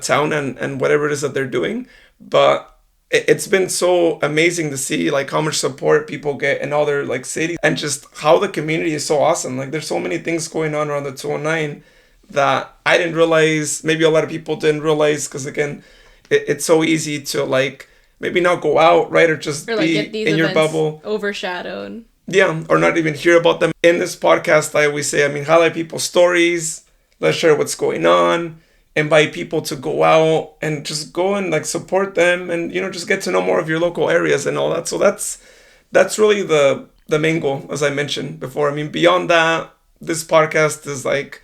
town and whatever it is that they're doing. But it's been so amazing to see like how much support people get in all their like cities, and just how the community is so awesome. Like there's so many things going on around the 209 that I didn't realize, maybe a lot of people didn't realize, because again, it's so easy to like maybe not go out, right, or just or like be get these in your events bubble, overshadowed. Yeah, or not even hear about them. In this podcast, I always say, I mean, highlight people's stories, let's share what's going on, invite people to go out and just go and like support them, and you know, just get to know more of your local areas and all that. So that's really the main goal, as I mentioned before. I mean, beyond that, this podcast is like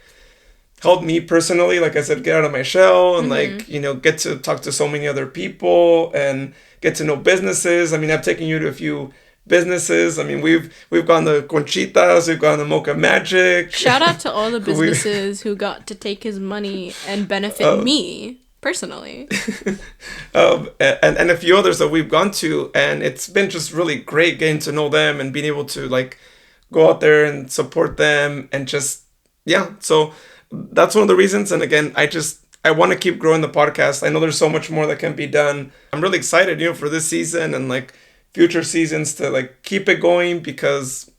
helped me personally, like I said, get out of my shell and like, you know, get to talk to so many other people and get to know businesses. I mean, I've taken you to a few businesses. I mean, we've gone to Conchitas, we've gone to Mocha Magic. Shout out to all the businesses who got to take his money and benefit me personally. And a few others that we've gone to, and it's been just really great getting to know them and being able to like go out there and support them, and just so that's one of the reasons. And again, I want to keep growing the podcast. I know there's so much more that can be done. I'm really excited, you know, for this season and like future seasons to like keep it going, because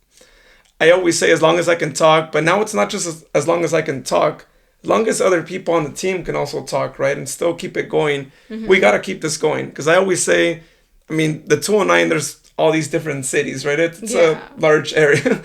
I always say as long as I can talk, but now it's not just as long as I can talk, as long as other people on the team can also talk, right, and still keep it going. We got to keep this going, because I always say, I mean, the 209, there's all these different cities, right? It's a large area.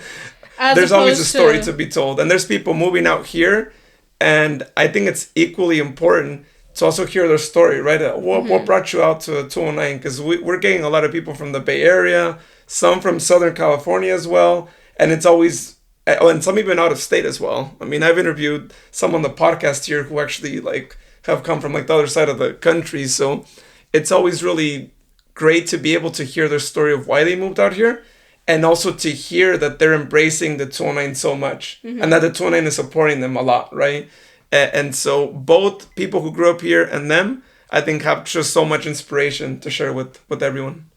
There's always a story to be told, and there's people moving out here, and I think it's equally important to also hear their story, right? What brought you out to 209? Because we're getting a lot of people from the Bay Area, some from Southern California as well, and it's always, and some even out of state as well. I mean, I've interviewed some on the podcast here who actually like have come from like the other side of the country, so it's always really great to be able to hear their story of why they moved out here, and also to hear that they're embracing the 209 so much, and that the 209 is supporting them a lot, right? And so both people who grew up here and them, I think, have just so much inspiration to share with everyone.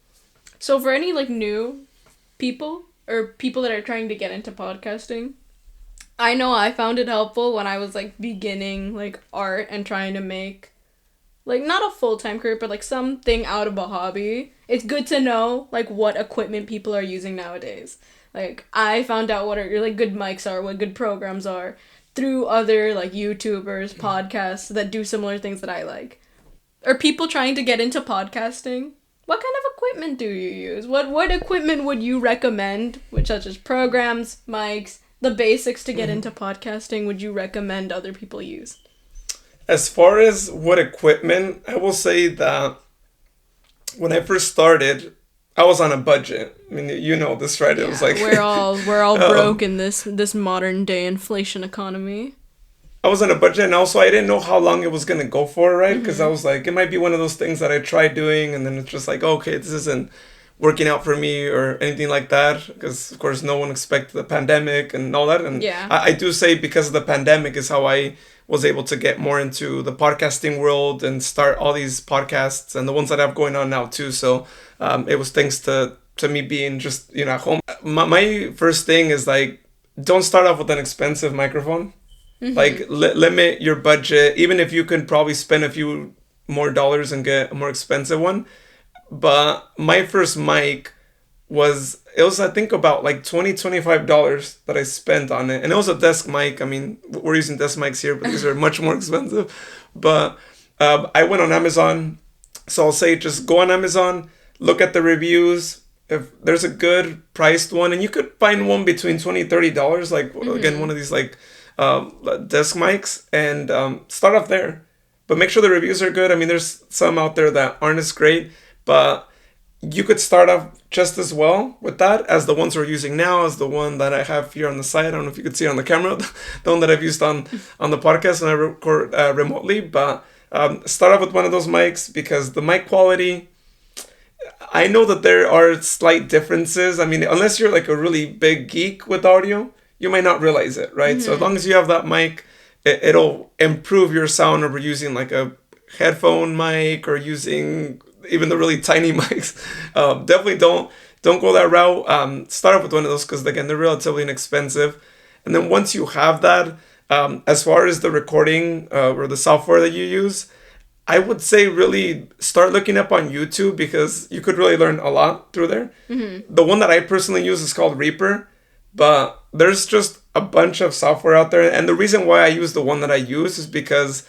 So for any like new people or people that are trying to get into podcasting, I know I found it helpful when I was like beginning like art and trying to make like not a full-time career, but like something out of a hobby. It's good to know like what equipment people are using nowadays. Like I found out what are like good mics are, what good programs are, through other like YouTubers, podcasts that do similar things that I like. Are people trying to get into podcasting? What kind of equipment do you use? What equipment would you recommend, which such as programs, mics, the basics to get into podcasting, would you recommend other people use? As far as what equipment, I will say that when I first started, I was on a budget. I mean, you know this, right? It was like we're all broke in this modern day inflation economy. I was on a budget, and also I didn't know how long it was gonna go for, right? Because I was like, it might be one of those things that I tried doing, and then it's just like, okay, this isn't working out for me or anything like that. Because of course, no one expected the pandemic and all that. And I do say because of the pandemic is how I was able to get more into the podcasting world and start all these podcasts and the ones that I have going on now too. So it was thanks to me being just, you know, at home. My first thing is like, don't start off with an expensive microphone. Like limit your budget. Even if you can probably spend a few more dollars and get a more expensive one. But my first mic was I think about like $25 that I spent on it, and it was a desk mic. I mean, we're using desk mics here, but these are much more expensive. But I went on Amazon, so I'll say just go on Amazon, look at the reviews. If there's a good priced one, and you could find one between $20-$30, like again one of these like desk mics, and start off there. But make sure the reviews are good. I mean, there's some out there that aren't as great, but you could start off just as well with that as the ones we're using now, as the one that I have here on the side. I don't know if you could see it on the camera, the one that I've used on the podcast when I record remotely. But start off with one of those mics, because the mic quality, I know that there are slight differences. I mean, unless you're like a really big geek with audio, you might not realize it, right? So as long as you have that mic, it'll improve your sound over using like a headphone mic or using even the really tiny mics. Definitely don't go that route. Start off with one of those, because again, they're relatively inexpensive. And then once you have that, as far as the recording or the software that you use, I would say really start looking up on YouTube, because you could really learn a lot through there. The one that I personally use is called Reaper, but there's just a bunch of software out there. And the reason why I use the one that I use is because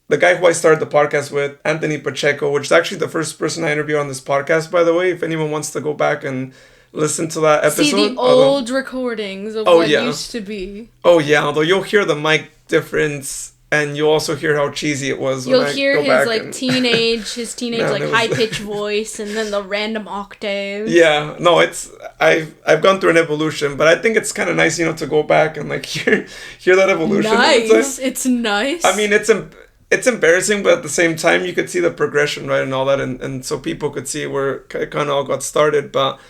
the guy who I started the podcast with, Anthony Pacheco, which is actually the first person I interviewed on this podcast, by the way, if anyone wants to go back and listen to that episode. See the old recordings of what used to be. Oh, yeah. Although you'll hear the mic difference, and you'll also hear how cheesy it was. You'll hear his like teenage high-pitched voice, and then the random octaves. Yeah. No, I've gone through an evolution, but I think it's kind of nice, to go back and like hear that evolution. Nice. It's nice. I mean, it's embarrassing, but at the same time, you could see the progression, right, and all that, and so people could see where it kind of all got started. But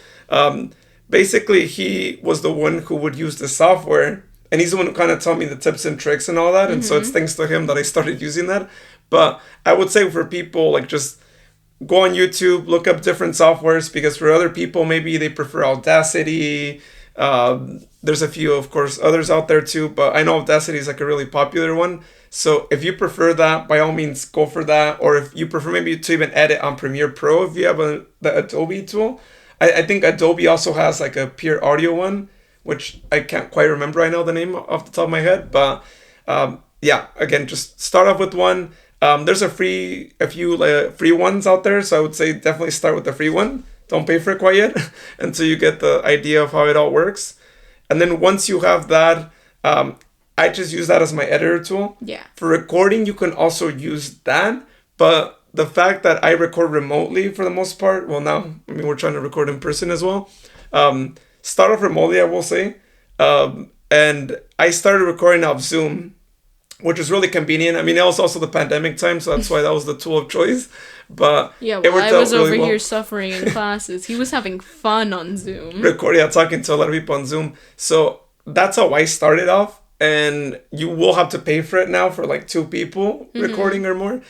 basically, he was the one who would use the software, and he's the one who kind of taught me the tips and tricks and all that, and so it's thanks to him that I started using that. But I would say for people, like, just go on YouTube, look up different softwares, because for other people, maybe they prefer Audacity. There's a few, of course, others out there too, but I know Audacity is like a really popular one. So if you prefer that, by all means, go for that. Or if you prefer maybe to even edit on Premiere Pro, if you have the Adobe tool. I think Adobe also has like a pure audio one, which I can't quite remember right now the name off the top of my head. But yeah, again, just start off with one. There's a few free ones out there. So I would say definitely start with the free one. Don't pay for it quite yet until you get the idea of how it all works. And then once you have that, I just use that as my editor tool. Yeah. For recording, you can also use that. But the fact that I record remotely for the most part, well, now, I mean, we're trying to record in person as well. Start off remotely, I will say. And I started recording off Zoom, which is really convenient. I mean, it was also the pandemic time, so that's why that was the tool of choice. But yeah, well, I was over here suffering in classes. He was having fun on Zoom. Talking to a lot of people on Zoom. So that's how I started off. And you will have to pay for it now for like 2 people recording or more.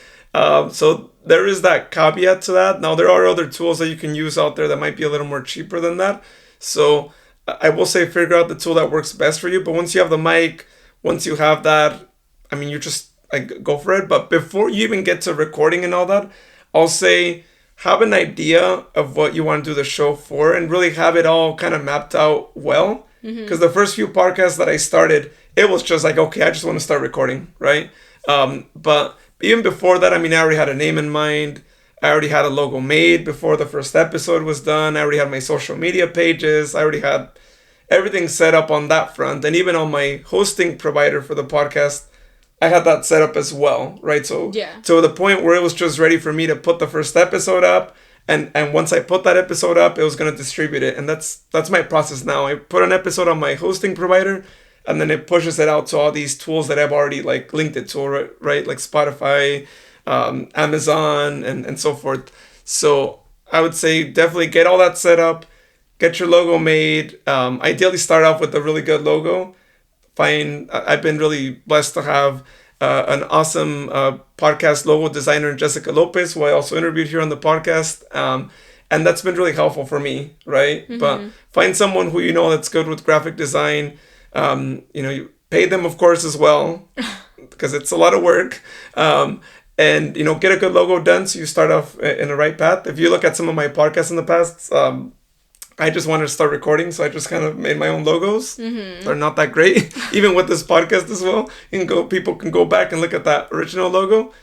So there is that caveat to that. Now, there are other tools that you can use out there that might be a little more cheaper than that. So I will say figure out the tool that works best for you. But once you have the mic, once you have that, I mean, you just like go for it. But before you even get to recording and all that, I'll say have an idea of what you want to do the show for, and really have it all kind of mapped out well. Because the first few podcasts that I started, it was just like, okay, I just want to start recording, right? But even before that, I mean, I already had a name in mind. I already had a logo made before the first episode was done. I already had my social media pages. I already had everything set up on that front. And even on my hosting provider for the podcast, I had that set up as well, right? So to the point where it was just ready for me to put the first episode up. And once I put that episode up, it was going to distribute it. And that's my process now. I put an episode on my hosting provider, and then it pushes it out to all these tools that I've already like linked it to, right? Like Spotify, Amazon, and so forth. So I would say definitely get all that set up, get your logo made. Ideally start off with a really good logo. I've been really blessed to have an awesome podcast logo designer, Jessica Lopez, who I also interviewed here on the podcast. And that's been really helpful for me, right? But find someone who you know that's good with graphic design. You pay them, of course, as well, because it's a lot of work. and, get a good logo done so you start off in the right path. If you look at some of my podcasts in the past, I just wanted to start recording, so I just kind of made my own logos. They're not that great. Even with this podcast as well, people can go back and look at that original logo.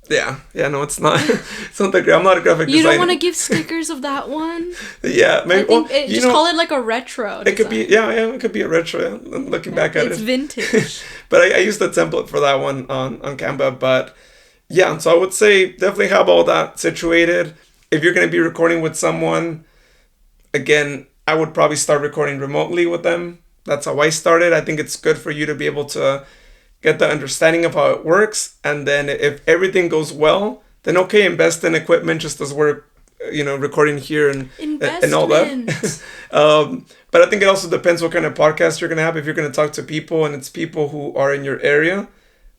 Yeah, no, it's not. It's not that great. I'm not a graphic designer. You don't want to give stickers of that one? Yeah, maybe. I think just call it like a retro. It could be, it could be a retro. Yeah, looking back at it, it's vintage. But I used the template for that one on Canva. But yeah, so I would say definitely have all that situated. If you're going to be recording with someone, again, I would probably start recording remotely with them. That's how I started. I think it's good for you to be able to get the understanding of how it works. And then if everything goes well, then okay, invest in equipment just as we're, recording here and all that. But I think it also depends what kind of podcast you're going to have. If you're going to talk to people and it's people who are in your area,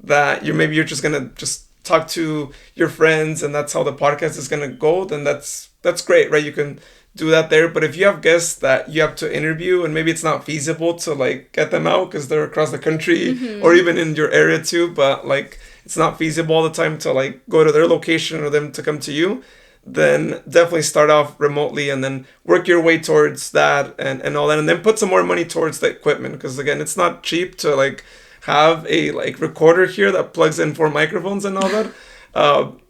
that you're just going to just talk to your friends and that's how the podcast is going to go, then that's great, right? You can do that there. But if you have guests that you have to interview and maybe it's not feasible to like get them out because they're across the country or even in your area too, but like it's not feasible all the time to like go to their location or them to come to you, then definitely start off remotely and then work your way towards that and all that, and then put some more money towards the equipment, because again, it's not cheap to like have a like recorder here that plugs in 4 microphones and all that.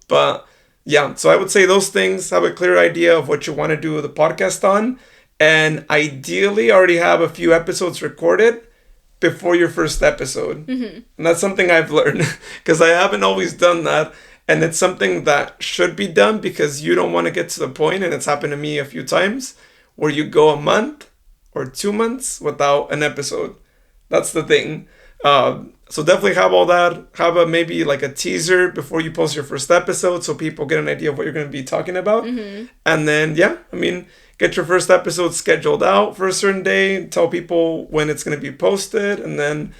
But yeah, so I would say those things, have a clear idea of what you want to do the podcast on, and ideally already have a few episodes recorded before your first episode. And that's something I've learned because I haven't always done that. And it's something that should be done because you don't want to get to the point, and it's happened to me a few times, where you go a month or 2 months without an episode. That's the thing. So definitely have all that. Have maybe like a teaser before you post your first episode so people get an idea of what you're going to be talking about. And then, get your first episode scheduled out for a certain day. Tell people when it's going to be posted. And then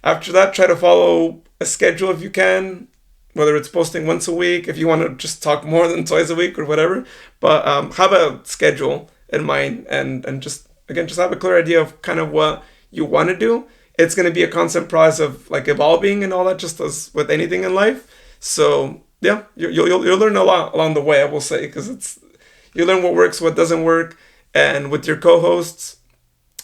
after that, try to follow a schedule if you can, whether it's posting once a week, if you want to just talk more than twice a week or whatever. But have a schedule in mind and just have a clear idea of kind of what you want to do. It's going to be a constant process of like evolving and all that, just as with anything in life. So yeah, you'll learn a lot along the way, I will say, because you learn what works, what doesn't work. And with your co-hosts,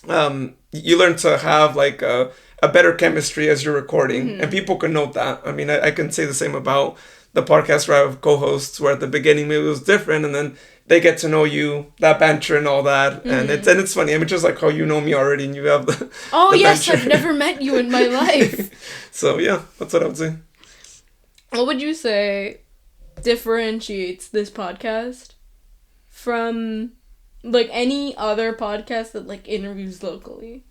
you learn to have like a better chemistry as you're recording, and people can note that. I mean, I can say the same about the podcast where I have co-hosts, where at the beginning maybe it was different, and then they get to know you, that banter and all that, and it's funny. I mean, just like how you know me already, and you have the yes, banter. I've never met you in my life. So yeah, that's what I would say. What would you say differentiates this podcast from like any other podcast that like interviews locally?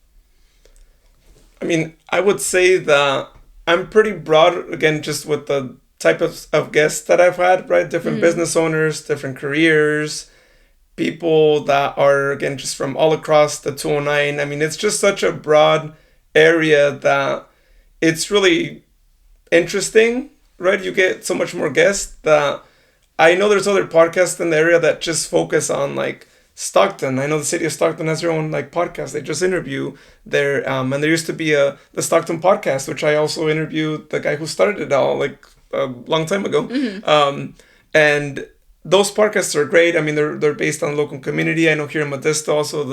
I mean, I would say that I'm pretty broad, again, just with the type of guests that I've had, right? Different business owners, different careers, people that are, again, just from all across the 209. I mean, it's just such a broad area that it's really interesting, right? You get so much more guests that I know there's other podcasts in the area that just focus on like Stockton. I know the city of Stockton has their own like podcast. They just interview there. And there used to be the Stockton podcast, which I also interviewed the guy who started it all like a long time ago. And those podcasts are great. I mean, they're based on local community. I know here in Modesto, also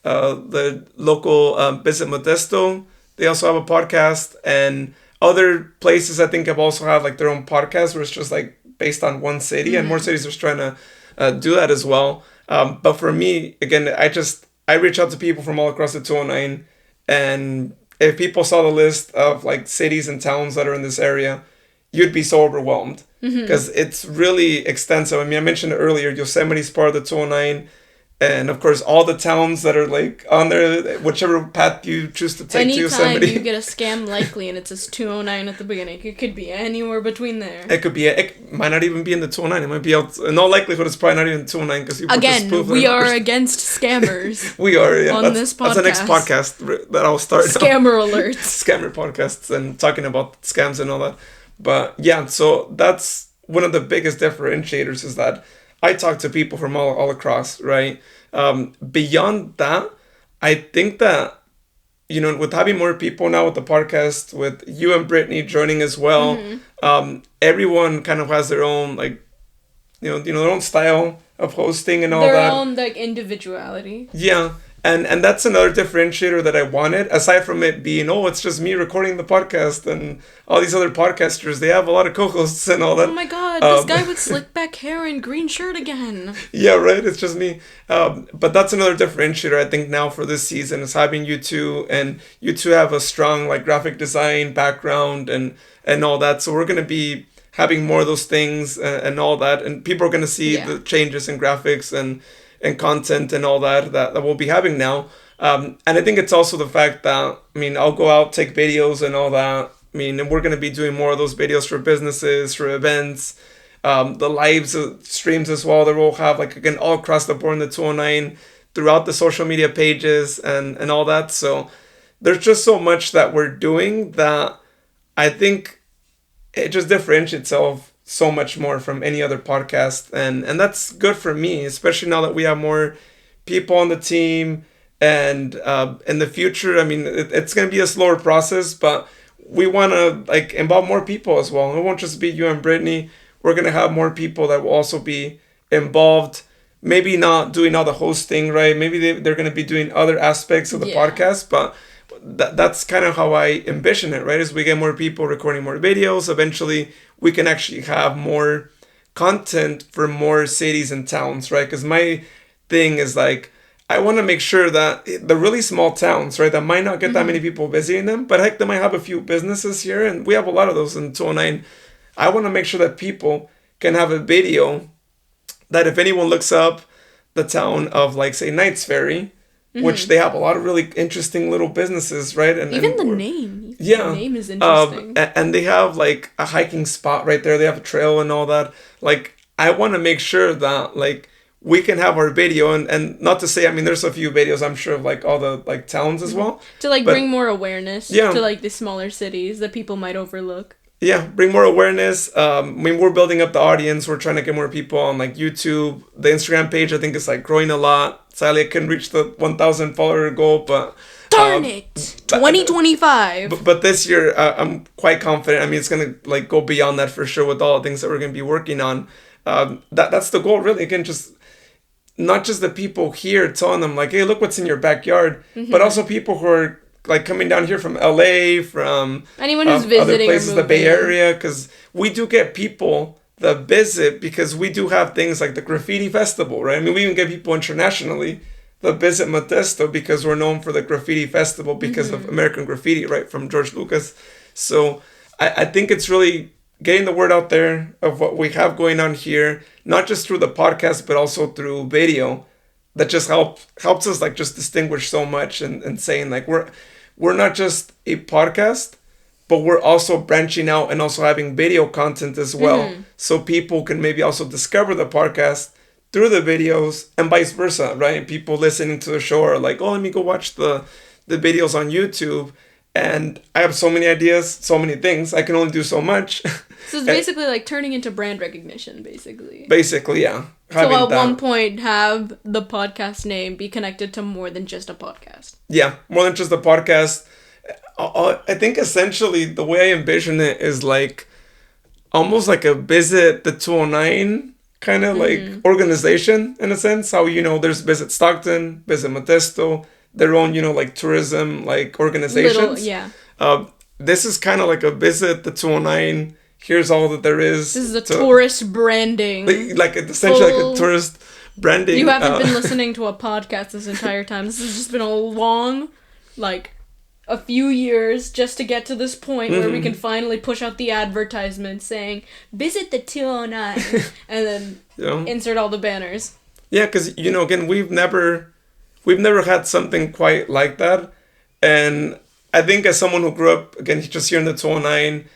the local Visit Modesto, they also have a podcast. And other places I think have also have like their own podcast where it's just like based on one city, and more cities are trying to do that as well. But for me, again, I reach out to people from all across the 209, and if people saw the list of like cities and towns that are in this area, you'd be so overwhelmed because it's really extensive. I mean, I mentioned it earlier, Yosemite's part of the 209, and of course all the towns that are like on there, whichever path you choose to take to Yosemite. Anytime you get a scam likely and it says 209 at the beginning, it could be anywhere between there. It might not even be in the 209. It might be out. In all likelihood, it's probably not even 209 because people again, just we are against scammers. We are, yeah. On this podcast. That's the next podcast that I'll start. Scammer alerts. Scammer podcasts and talking about scams and all that. But yeah, so that's one of the biggest differentiators is that I talk to people from all across, right? Beyond that, I think that, with having more people now with the podcast, with you and Brittany joining as well, everyone kind of has their own like, their own style of hosting and all Their that. own like individuality. Yeah. And that's another differentiator that I wanted, aside from it being, it's just me recording the podcast and all these other podcasters, they have a lot of co-hosts and all that. Oh my god, this guy with slick back hair and green shirt again. Yeah, right, it's just me. But that's another differentiator, I think, now for this season, is having you two, and you two have a strong like graphic design background and all that. So we're going to be having more of those things and all that, and people are going to see the changes in graphics and content and all that we'll be having now. And I think it's also the fact that, I'll go out, take videos and all that. And we're going to be doing more of those videos for businesses, for events, the lives streams as well that we'll have, like, again, all across the board in the 209, throughout the social media pages and all that. So there's just so much that we're doing that I think it just differentiates itself so much more from any other podcast, and that's good for me, especially now that we have more people on the team. And in the future, it's going to be a slower process, but we want to like involve more people as well. It won't just be you and Brittany. We're going to have more people that will also be involved, maybe not doing all the hosting, right? Maybe they're going to be doing other aspects of the podcast, but that's kind of how I envision it, right? As we get more people recording more videos, eventually we can actually have more content for more cities and towns, right? Because my thing is like, I want to make sure that the really small towns, right, that might not get that many people visiting them, but heck, they might have a few businesses here, and we have a lot of those in 209. I want to make sure that people can have a video that if anyone looks up the town of, like, say, Knights Ferry, which they have a lot of really interesting little businesses, right? And the name. The name is interesting. And they have, like, a hiking spot right there. They have a trail and all that. Like, I want to make sure that, like, we can have our video, and not to say, there's a few videos, I'm sure, of, like, all the, like, towns as well. To, like, bring more awareness to, like, the smaller cities that people might overlook. Yeah, bring more awareness. We're building up the audience. We're trying to get more people on, like, YouTube. The Instagram page, I think, is, like, growing a lot. Sadly, I couldn't reach the 1,000 follower goal, but... Darn it! 2025! But this year, I'm quite confident. It's going to, like, go beyond that for sure with all the things that we're going to be working on. That's the goal, really. Again, just... not just the people here telling them, like, hey, look what's in your backyard, but also people who are, like, coming down here from LA, from anyone who's visiting other places, or the Bay Area, because we do get people that visit because we do have things like the Graffiti Festival, right? We even get people internationally that visit Modesto because we're known for the Graffiti Festival because of American Graffiti, right, from George Lucas. So I think it's really getting the word out there of what we have going on here, not just through the podcast, but also through video, that just helps us, like, just distinguish so much and saying, like, we're not just a podcast, but we're also branching out and also having video content as well. So people can maybe also discover the podcast through the videos and vice versa, right? People listening to the show are like, oh, let me go watch the videos on YouTube. And I have so many ideas, so many things. I can only do so much. So it's basically like turning into brand recognition, basically. Basically, yeah. So at one point, have the podcast name be connected to more than just a podcast. Yeah, more than just a podcast. I think essentially the way I envision it is like almost like a Visit the 209 kind of like organization, in a sense. How, there's Visit Stockton, Visit Modesto, their own, like, tourism, like, organizations. This is kind of like a Visit the 209. Here's all that there is. This is a tourist branding. Like essentially like a tourist branding. You haven't been listening to a podcast this entire time. This has just been a long, like, a few years just to get to this point where we can finally push out the advertisement saying, Visit the 209, and then insert all the banners. Yeah, because, again, we've never had something quite like that. And I think as someone who grew up, again, just here in the 209,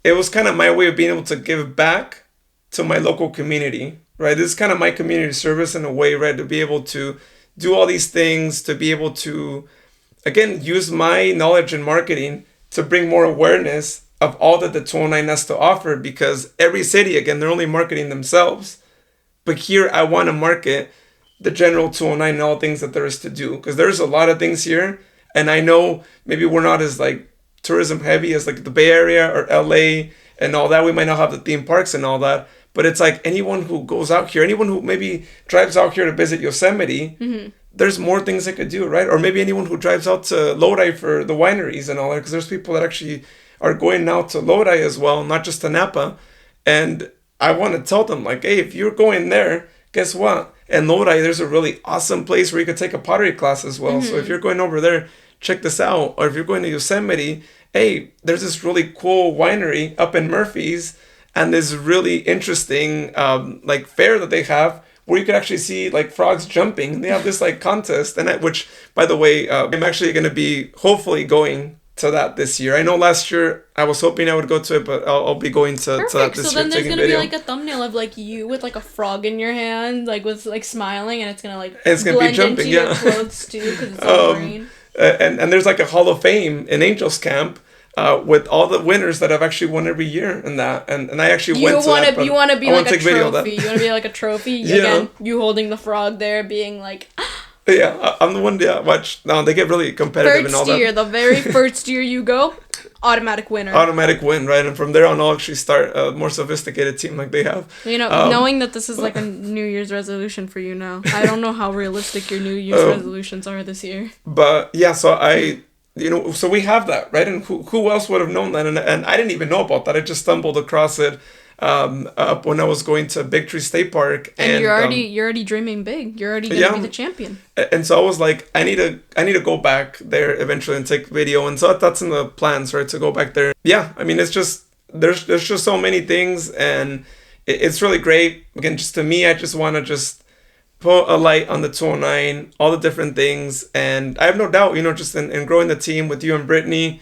it was kind of my way of being able to give back to my local community, right? This is kind of my community service in a way, right? To be able to do all these things, to be able to, again, use my knowledge in marketing to bring more awareness of all that the 209 has to offer, because every city, again, they're only marketing themselves. But here I want to market the general 209 and all things that there is to do, because there's a lot of things here, and I know maybe we're not as, like, tourism heavy as, like, the Bay Area or LA and all that. We might not have the theme parks and all that, but it's like anyone who goes out here, anyone who maybe drives out here to visit Yosemite, there's more things they could do, right? Or maybe anyone who drives out to Lodi for the wineries and all that, because there's people that actually are going now to Lodi as well, not just to Napa. And I want to tell them, like, hey, if you're going there, guess what? In Lodi, there's a really awesome place where you could take a pottery class as well. So if you're going over there, check this out. Or if you're going to Yosemite, hey, there's this really cool winery up in Murphy's, and this really interesting like fair that they have where you could actually see like frogs jumping. They have this like contest, and which, by the way, I'm actually going to be hopefully going to that this year. I know last year I was hoping I would go to it, but I'll be going to that this so year. Then there's gonna be like a thumbnail of like you with like a frog in your hand, like with like smiling, and it's gonna like be jumping, into your clothes too because it's all green. And there's like a Hall of Fame in Angels Camp with all the winners that have actually won every year in that. And I actually went to that. You want to be like a trophy. You want to be like a trophy. Yeah. Again, you holding the frog there, being like. Yeah, I'm the one. Yeah, watch. No, they get really competitive and all that. First year, the very first year you go, automatic winner. Automatic win, right? And from there on, I'll actually start a more sophisticated team like they have. You know, knowing that this is like a New Year's resolution for you now, I don't know how realistic your New Year's resolutions are this year. But yeah, so so we have that, right? And who else would have known that? And I didn't even know about that. I just stumbled across it up when I was going to Big Tree State Park, and you're already dreaming big. You're already gonna be the champion. And so I was like, I need to go back there eventually and take video, and so that's in the plans, right? To go back there. Yeah, I mean, it's just there's just so many things, and it's really great. Again, just to me, I just want to just put a light on the 209, all the different things, and I have no doubt, just in growing the team with you and Brittany,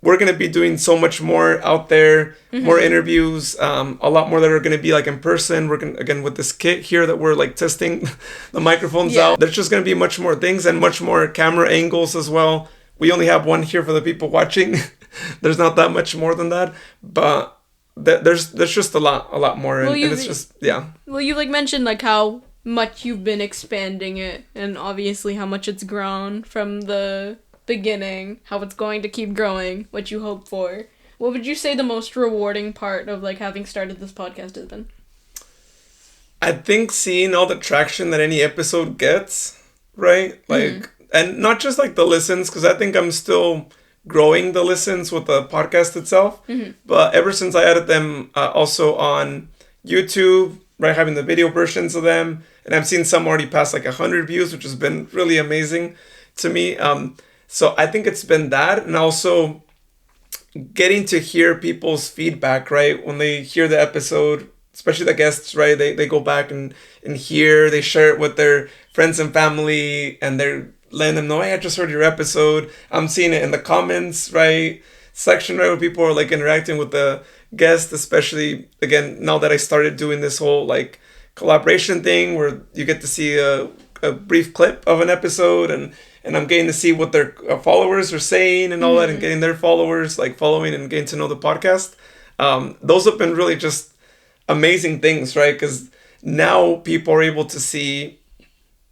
we're going to be doing so much more out there, more interviews, a lot more that are going to be like in person. We're going to, again, with this kit here that we're like testing the microphones out. There's just going to be much more things and much more camera angles as well. We only have one here for the people watching. There's not that much more than that, but there's just a lot more. And it's just, yeah. Well, you like mentioned like how much you've been expanding it, and obviously how much it's grown from the beginning, how it's going to keep growing, what you hope for. What would you say the most rewarding part of like having started this podcast has been? I think seeing all the traction that any episode gets, right? Like, and not just like the listens, because I think I'm still growing the listens with the podcast itself. But ever since I added them also on YouTube, right, having the video versions of them, and I've seen some already pass like 100 views, which has been really amazing to me. So I think it's been that, and also getting to hear people's feedback, right? When they hear the episode, especially the guests, right? They go back and hear, they share it with their friends and family, and they're letting them know, hey, I just heard your episode. I'm seeing it in the comments, right? Section, right? Where people are like interacting with the guest, especially, again, now that I started doing this whole like collaboration thing where you get to see a brief clip of an episode, and I'm getting to see what their followers are saying and all that, and getting their followers like following and getting to know the podcast. Those have been really just amazing things, right? Because now people are able to see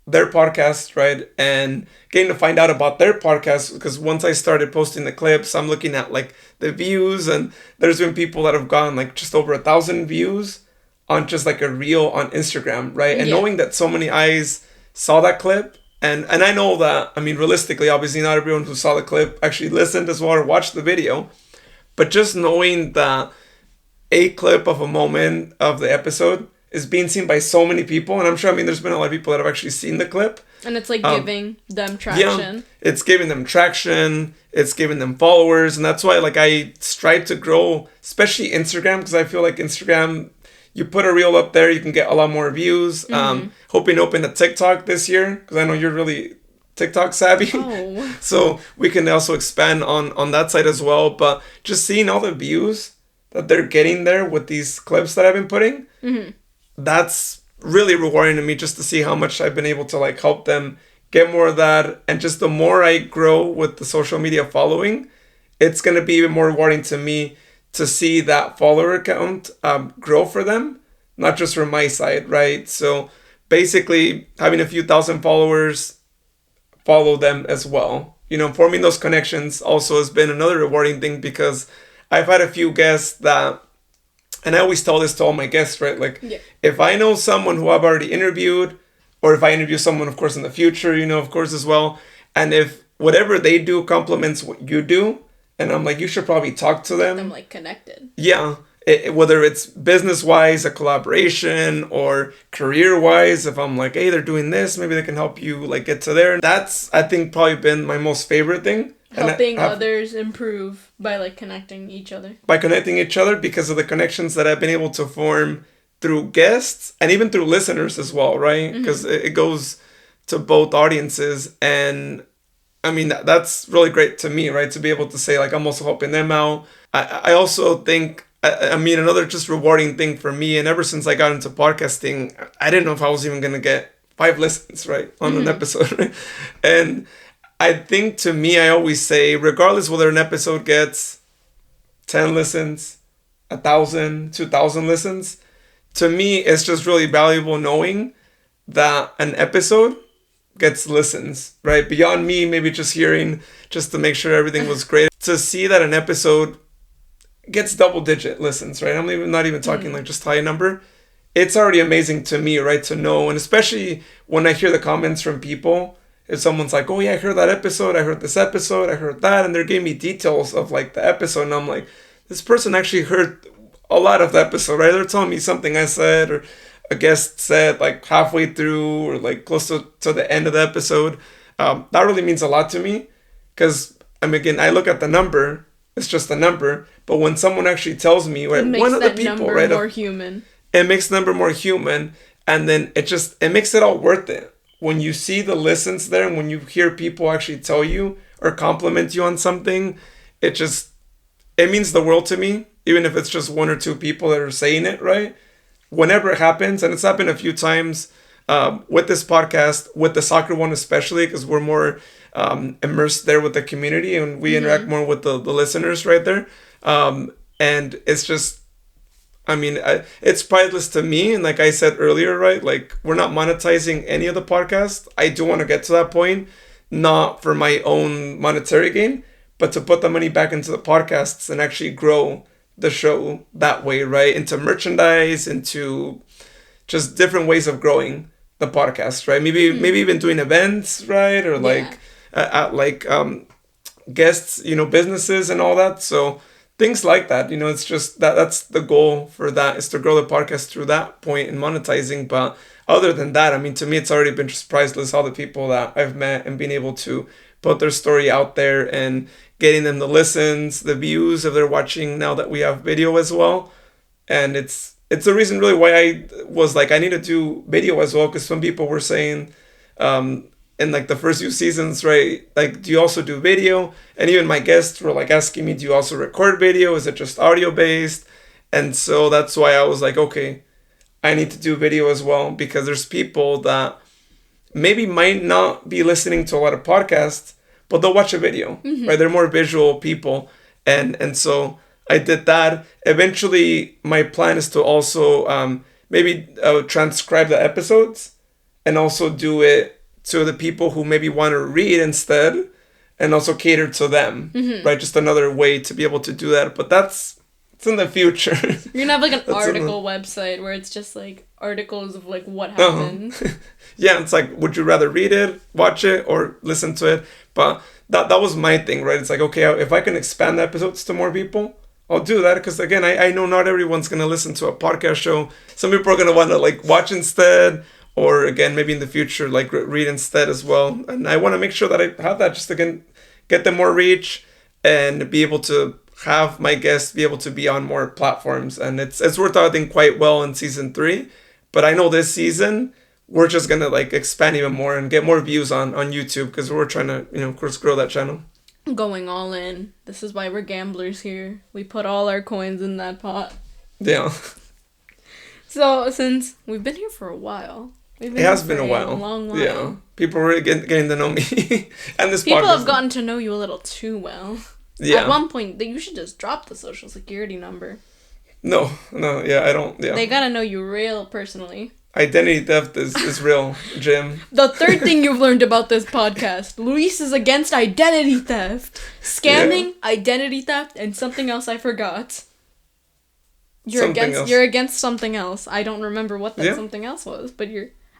their podcast, right? And getting to find out about their podcast, because once I started posting the clips, I'm looking at like the views, and there's been people that have gone like just over 1,000 views on just like a reel on Instagram, right? And knowing that so many eyes saw that clip, and I know that, I mean, realistically, obviously not everyone who saw the clip actually listened as well or watched the video, but just knowing that a clip of a moment of the episode is being seen by so many people, and I'm sure, I mean, there's been a lot of people that have actually seen the clip. And it's like giving them traction. Yeah, it's giving them traction, it's giving them followers, and that's why like I strive to grow, especially Instagram, because I feel like Instagram, you put a reel up there, you can get a lot more views. Hoping to open a TikTok this year, because I know you're really TikTok savvy. Oh. So we can also expand on that side as well. But just seeing all the views that they're getting there with these clips that I've been putting, that's really rewarding to me, just to see how much I've been able to like help them get more of that. And just the more I grow with the social media following, it's going to be even more rewarding to me to see that follower count grow for them, not just from my side, right? So basically having a few thousand followers follow them as well. Forming those connections also has been another rewarding thing, because I've had a few guests that and I always tell this to all my guests, right? Like, Yeah. if I know someone who I've already interviewed, or if I interview someone, of course, in the future, of course, as well, and if whatever they do complements what you do, and I'm like, you should probably talk to them. I'm like connected. Yeah. Whether it's business-wise, a collaboration, or career-wise, if I'm like, hey, they're doing this, maybe they can help you like get to there. That's, I think, probably been my most favorite thing. Helping others improve by like connecting each other. By connecting each other because of the connections that I've been able to form through guests and even through listeners as well, right? Because it goes to both audiences. And I mean, that's really great to me, right? To be able to say, like, I'm also helping them out. I also think, I mean, another just rewarding thing for me, and ever since I got into podcasting, I didn't know if I was even going to get 5 listens, right? On an episode, right? And I think to me, I always say, regardless whether an episode gets 10 listens, 1,000, 2,000 listens, to me, it's just really valuable knowing that an episode gets listens, right? Beyond me, maybe just hearing, just to make sure everything was great. To see that an episode gets double-digit listens, right? I'm not even talking like just high number. It's already amazing to me, right? To know, and especially when I hear the comments from people, if someone's like, oh yeah, I heard that episode, I heard this episode, I heard that, and they're giving me details of like the episode, and I'm like, this person actually heard a lot of the episode, right? They're telling me something I said, or a guest said like halfway through, or like close to the end of the episode. That really means a lot to me, because again, I look at the number, it's just a number, but when someone actually tells me, right, one of the people, right, more human. It makes the number more human, and then it makes it all worth it. When you see the listens there, and when you hear people actually tell you or compliment you on something, it means the world to me, even if it's just 1 or 2 people that are saying it, right? Whenever it happens, and it's happened a few times with this podcast, with the soccer one especially, because we're more immersed there with the community, and we interact more with the listeners right there. And it's just, I mean, it's priceless to me. And like I said earlier, right, like, we're not monetizing any of the podcasts. I do want to get to that point, not for my own monetary gain, but to put the money back into the podcasts and actually grow the show that way, right? Into merchandise, into just different ways of growing the podcast, right? Maybe even doing events, right? Or like at like guests, businesses and all that. So things like that, it's just that's the goal for that, is to grow the podcast through that point in monetizing. But other than that, I mean, to me, it's already been just priceless, all the people that I've met and being able to put their story out there and getting them the listens, the views, if they're watching now that we have video as well. And it's the reason really why I was like, I need to do video as well, because some people were saying in like the first few seasons, right, like, do you also do video? And even my guests were like asking me, do you also record video? Is it just audio based? And so that's why I was like, okay, I need to do video as well, because there's people that maybe might not be listening to a lot of podcasts, but they'll watch a video, right? They're more visual people. And so I did that. Eventually, my plan is to also maybe transcribe the episodes and also do it to the people who maybe want to read instead, and also cater to them, right? Just another way to be able to do that. But it's in the future. You're gonna have like an article website where it's just like articles of like what happened. Yeah, it's like, would you rather read it, watch it, or listen to it? But that was my thing, right? It's like, okay, if I can expand the episodes to more people, I'll do that. Because again, I know not everyone's gonna listen to a podcast show. Some people are gonna want to like watch instead, or again, maybe in the future, like read instead as well. And I want to make sure that I have that, just to get them more reach and be able to have my guests be able to be on more platforms. And it's worked out, I think, quite well in season 3. But I know this season, we're just going to like expand even more and get more views on YouTube, because we're trying to, of course, grow that channel. Going all in. This is why we're gamblers here. We put all our coins in that pot. Yeah. So since we've been here for a while, it has been a while. A long while. Yeah. People are really getting to know me. And this people podcast have gotten to know you a little too well. Yeah. At one point, you should just drop the social security number. No, yeah, I don't, yeah. They gotta know you real personally. Identity theft is real, Jim. The third thing you've learned about this podcast, Luis is against identity theft. Scamming, identity theft, and something else I forgot. You're against something else. I don't remember what that something else was, but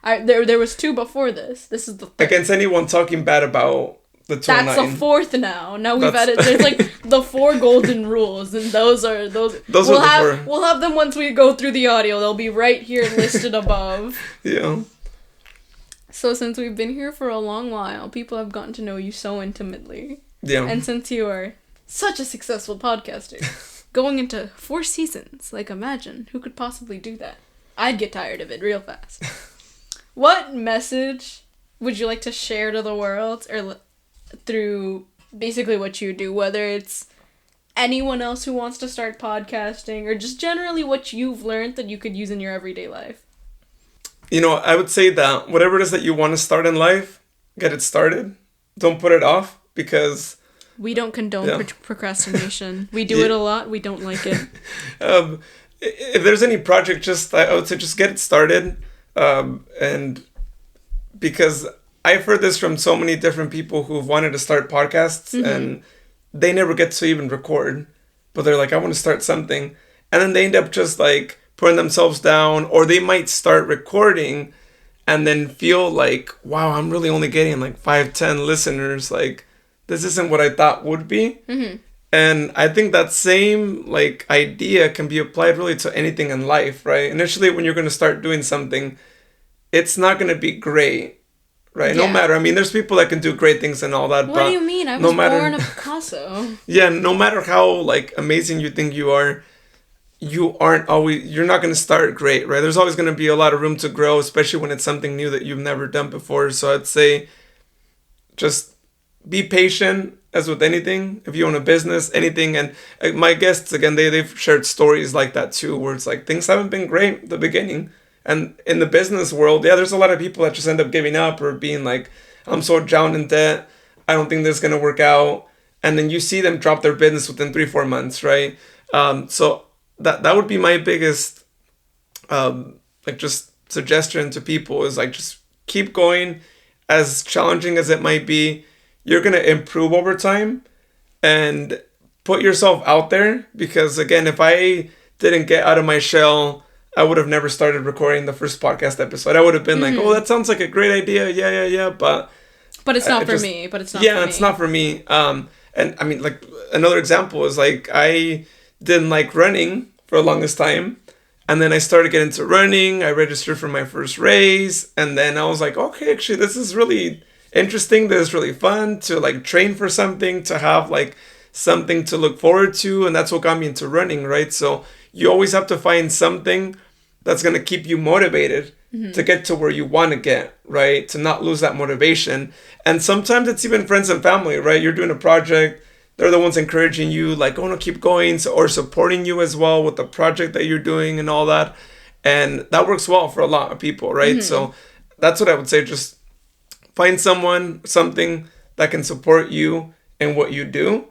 there was 2 before this. This is the 3rd. Against anyone talking bad about the 209. That's the 4th now. Now we've added. There's like the 4 golden rules, and those are those. We'll have them once we go through the audio. They'll be right here listed above. Yeah. So since we've been here for a long while, people have gotten to know you so intimately. Yeah. And since you are such a successful podcaster, going into 4 seasons, like imagine, who could possibly do that? I'd get tired of it real fast. What message would you like to share to the world or through basically what you do, whether it's anyone else who wants to start podcasting or just generally what you've learned that you could use in your everyday life? You know, I would say that whatever it is that you want to start in life, get it started. Don't put it off, because we don't condone procrastination. We do it a lot. We don't like it. If there's any project, I would say just get it started. And because I've heard this from so many different people who've wanted to start podcasts and they never get to even record, but they're like, I want to start something. And then they end up just like putting themselves down, or they might start recording and then feel like, wow, I'm really only getting like 5-10 listeners. Like, this isn't what I thought would be. Mm-hmm. And I think that same like idea can be applied really to anything in life, right? Initially, when you're going to start doing something, it's not going to be great, right? Yeah. No matter, I mean, there's people that can do great things and all that. What do you mean? I was born a Picasso. Yeah, no matter how like amazing you think you are, you're not going to start great, right? There's always going to be a lot of room to grow, especially when it's something new that you've never done before. So I'd say just be patient, as with anything. If you own a business, anything. And my guests, again, they've shared stories like that too, where it's like things haven't been great at the beginning. And in the business world, there's a lot of people that just end up giving up or being like, I'm so drowned in debt, I don't think this is going to work out. And then you see them drop their business within 3-4 months, right? So that would be my biggest just suggestion to people, is like, just keep going. As challenging as it might be, you're going to improve over time, and put yourself out there. Because again, if I didn't get out of my shell, I would have never started recording the first podcast episode. I would have been like, oh, that sounds like a great idea. Yeah. But it's not for me. It's not for me. And I mean, like, another example is like, I didn't like running for the longest time. And then I started getting into running. I registered for my first race. And then I was like, okay, actually, this is really interesting. This is really fun to like train for something, to have like something to look forward to. And that's what got me into running, right? So you always have to find something that's going to keep you motivated to get to where you want to get, right? To not lose that motivation. And sometimes it's even friends and family, right? You're doing a project, they're the ones encouraging you, like, oh no, keep going, or supporting you as well with the project that you're doing and all that. And that works well for a lot of people, right? So that's what I would say. Just find something that can support you in what you do,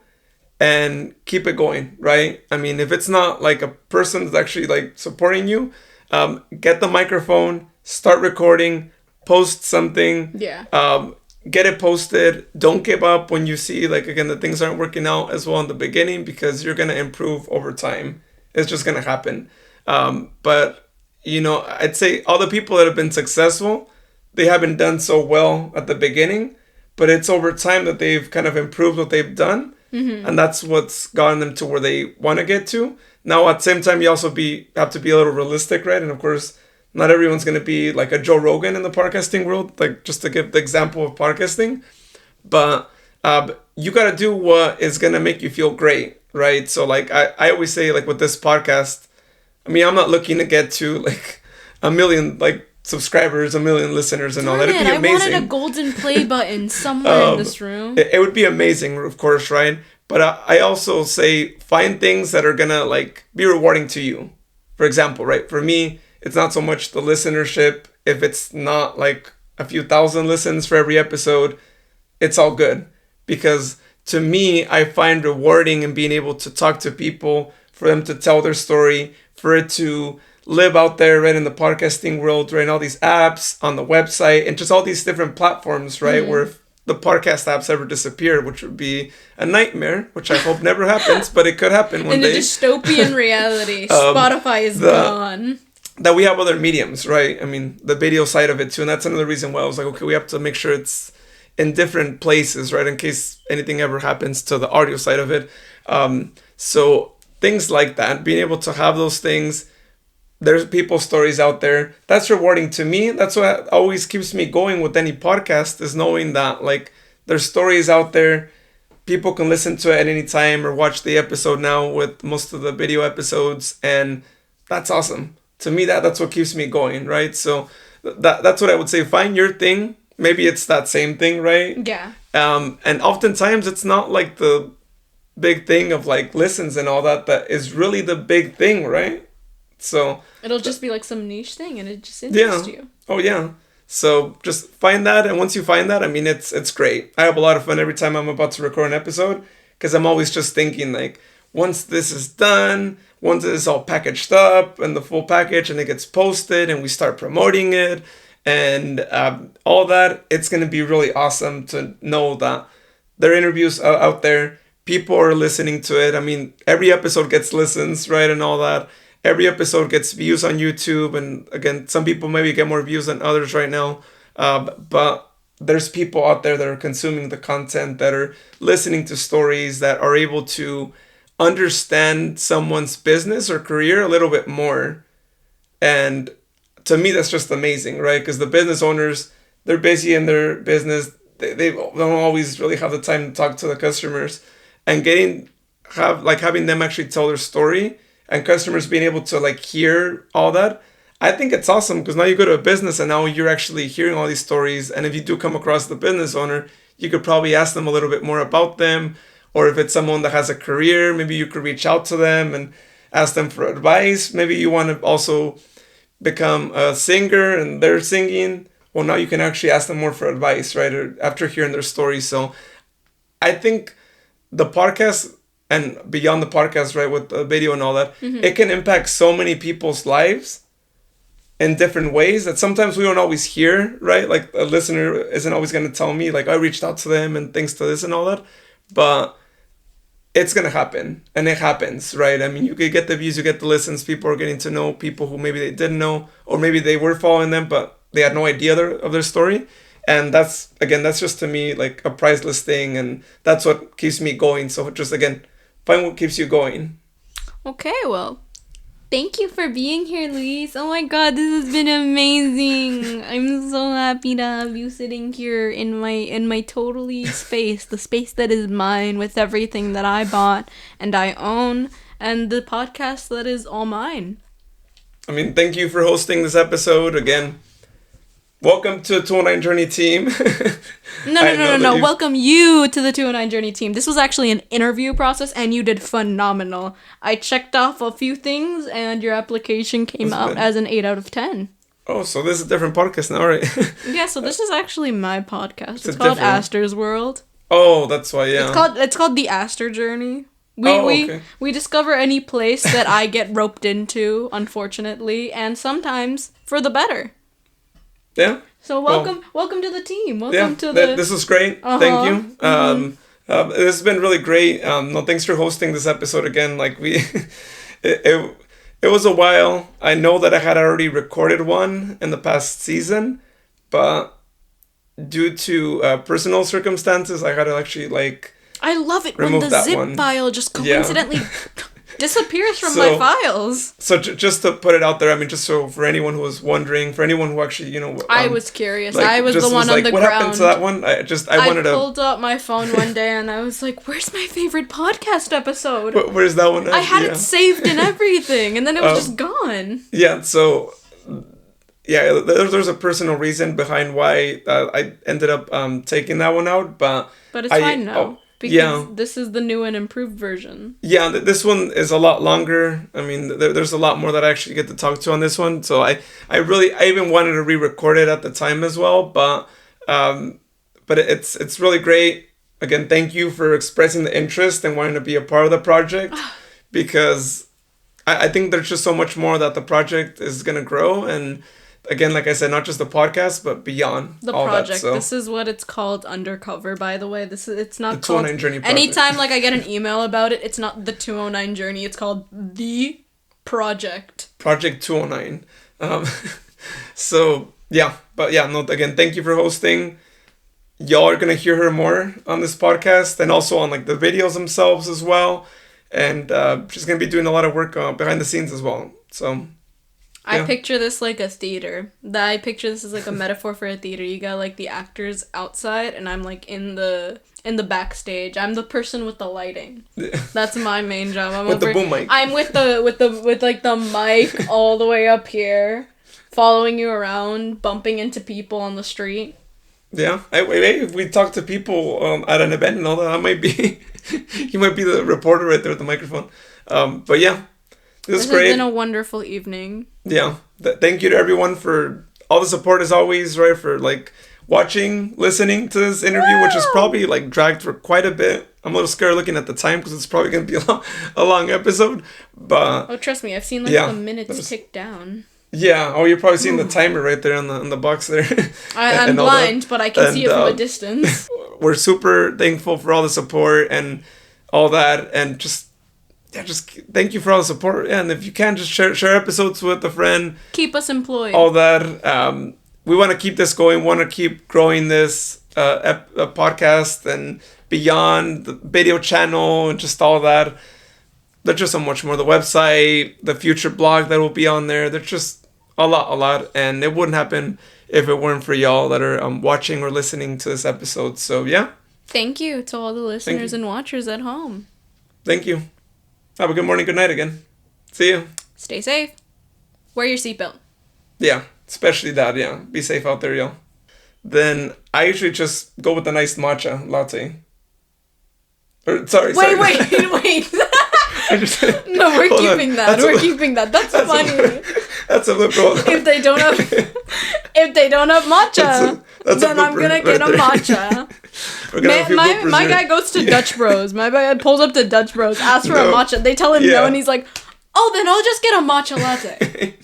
and keep it going, right? I mean, if it's not like a person that's actually like supporting you, get the microphone, start recording, post something. Yeah. Get it posted. Don't give up when you see, like, again, that things aren't working out as well in the beginning, because you're going to improve over time. It's just going to happen. But, you know, I'd say all the people that have been successful, they haven't done so well at the beginning, but it's over time that they've kind of improved what they've done. And that's what's gotten them to where they want to get to. Now, at the same time, you also have to be a little realistic, right? And of course, not everyone's going to be like a Joe Rogan in the podcasting world, like, just to give the example of podcasting. But you got to do what is going to make you feel great, right? So like I always say, like, with this podcast, I mean, I'm not looking to get to like 1 million like subscribers, 1 million listeners and all that. It'd be amazing. I wanted a golden play button somewhere in this room. It would be amazing, of course, right? But I also say, find things that are going to like be rewarding to you. For example, right? For me, it's not so much the listenership. If it's not like a few thousand listens for every episode, it's all good. Because to me, I find rewarding in being able to talk to people, for them to tell their story, for it to live out there, right, in the podcasting world, right, in all these apps, on the website, and just all these different platforms, right, where the podcast apps ever disappear, which would be a nightmare, which I hope never happens, but it could happen one In day. a dystopian reality, Spotify is gone. That we have other mediums, right? I mean, the video side of it too, and that's another reason why I was like, okay, we have to make sure it's in different places, right? In case anything ever happens to the audio side of it. So things like that, being able to have those things. There's people's stories out there. That's rewarding to me. That's what always keeps me going with any podcast, is knowing that like there's stories out there. People can listen to it at any time or watch the episode now with most of the video episodes, and that's awesome. To me, that's what keeps me going, right? So that's what I would say. Find your thing. Maybe it's that same thing, right? Yeah. And oftentimes it's not like the big thing of like listens and all that is really the big thing, right? So it'll just be like some niche thing, and it just interests you. Oh yeah. So just find that, and once you find that, I mean, it's great. I have a lot of fun every time I'm about to record an episode, because I'm always just thinking like, once this is done, once it's all packaged up and the full package, and it gets posted, and we start promoting it, and all that, it's gonna be really awesome to know that there are interviews out there. People are listening to it. I mean, every episode gets listens, right, and all that. Every episode gets views on YouTube, and again, some people maybe get more views than others right now, but there's people out there that are consuming the content, that are listening to stories, that are able to understand someone's business or career a little bit more. And to me, that's just amazing, right? Because the business owners, they're busy in their business. They don't always really have the time to talk to the customers, and having them actually tell their story, and customers being able to like hear all that. I think it's awesome, because now you go to a business and now you're actually hearing all these stories. And if you do come across the business owner, you could probably ask them a little bit more about them. Or if it's someone that has a career, maybe you could reach out to them and ask them for advice. Maybe you want to also become a singer and they're singing. Well, now you can actually ask them more for advice, right? Or after hearing their stories. So I think the podcast, and beyond the podcast, right, with the video and all that, it can impact so many people's lives in different ways that sometimes we don't always hear, right? Like a listener isn't always going to tell me, like, I reached out to them and thanks to this and all that. But it's going to happen, and it happens, right? I mean, you could get the views, you get the listens, people are getting to know people who maybe they didn't know, or maybe they were following them, but they had no idea of their story. And that's just to me like a priceless thing, and that's what keeps me going. So just, again, find what keeps you going. Okay, well, thank you for being here, Luis. Oh my god, this has been amazing. I'm so happy to have you sitting here in my totally space, the space that is mine, with everything that I bought and I own, and the podcast that is all mine. I mean, thank you for hosting this episode again. Welcome to the 209 Journey team. No. Welcome you to the 209 Journey team. This was actually an interview process, and you did phenomenal. I checked off a few things, and your application came out as an 8 out of 10. Oh, so this is a different podcast now, right? Yeah, so this is actually my podcast. It's called Aster's World. Oh, that's why, yeah. It's called the Aster Journey. We discover any place that I get roped into, unfortunately, and sometimes for the better. Yeah. So welcome to the team. Welcome to the. This was great. Thank you. This has been really great. Thanks for hosting this episode again. Like it was a while. I know that I had already recorded one in the past season, but due to personal circumstances, I had to actually I love it when the zip file just coincidentally. Disappears from my files. So just to put it out there, I mean, just so for anyone who was wondering, for anyone who actually, I was curious. I was the one on the what ground. What happened to that one? I pulled up my phone one day and I was like, "Where's my favorite podcast episode? Where's that one?" I had it saved and everything, and then it was just gone. Yeah. So, yeah, there's a personal reason behind why I ended up taking that one out, but it's fine now. Because this is the new and improved version. Yeah, this one is a lot longer. I mean, there's a lot more that I actually get to talk to on this one. So I even wanted to re-record it at the time as well. But it's really great. Again, thank you for expressing the interest and wanting to be a part of the project, because I think there's just so much more that the project is going to grow, and again, like I said, not just the podcast, but beyond the all project. that. So This is what it's called undercover, by the way. It's not the called 209 Journey Project. anytime like I get an email about it, it's not the 209 Journey, it's called the project. Project 209. So yeah, but yeah, no, again, thank you for hosting. Y'all are gonna hear her more on this podcast and also on like the videos themselves as well. And she's gonna be doing a lot of work behind the scenes as well. So I yeah. picture this like a theater. I picture this as like a metaphor for a theater. You got like the actors outside, and I'm like in the backstage. I'm the person with the lighting. That's my main job. I'm with the boom mic. I'm with like the mic all the way up here, following you around, bumping into people on the street. Yeah, if we talk to people at an event and all that, I might be, you might be the reporter right there with the microphone. But yeah, this is great. Has been a wonderful evening. Yeah, thank you to everyone for all the support as always, right? For like watching, listening to this interview, which is probably like dragged for quite a bit. I'm a little scared looking at the time because it's probably going to be a long episode. But oh, trust me, I've seen like the minutes tick down. Yeah. Oh, you're probably seeing the timer right there on the box there. I'm blind, but I can see it from a distance. We're super thankful for all the support and all that, and just thank you for all the support. Yeah, and if you can, just share episodes with a friend. Keep us employed. All that. We want to keep this going. Want to keep growing this podcast and beyond the video channel and just all that. There's just so much more. The website, the future blog that will be on there. There's just a lot. And it wouldn't happen if it weren't for y'all that are watching or listening to this episode. So, yeah. Thank you to all the listeners and watchers at home. Thank you. Have a good morning, good night again. See you. Stay safe. Wear your seatbelt. Yeah, especially that, yeah. Be safe out there, y'all. Then I usually just go with a nice matcha latte. Sorry. Wait. No, we're keeping that. We're keeping that. That's funny. That's a liberal. If they don't have matcha, then I'm gonna get a matcha. My guy goes to Dutch Bros. My guy pulls up to Dutch Bros, asks for a matcha. They tell him no, and he's like, "Oh, then I'll just get a matcha latte."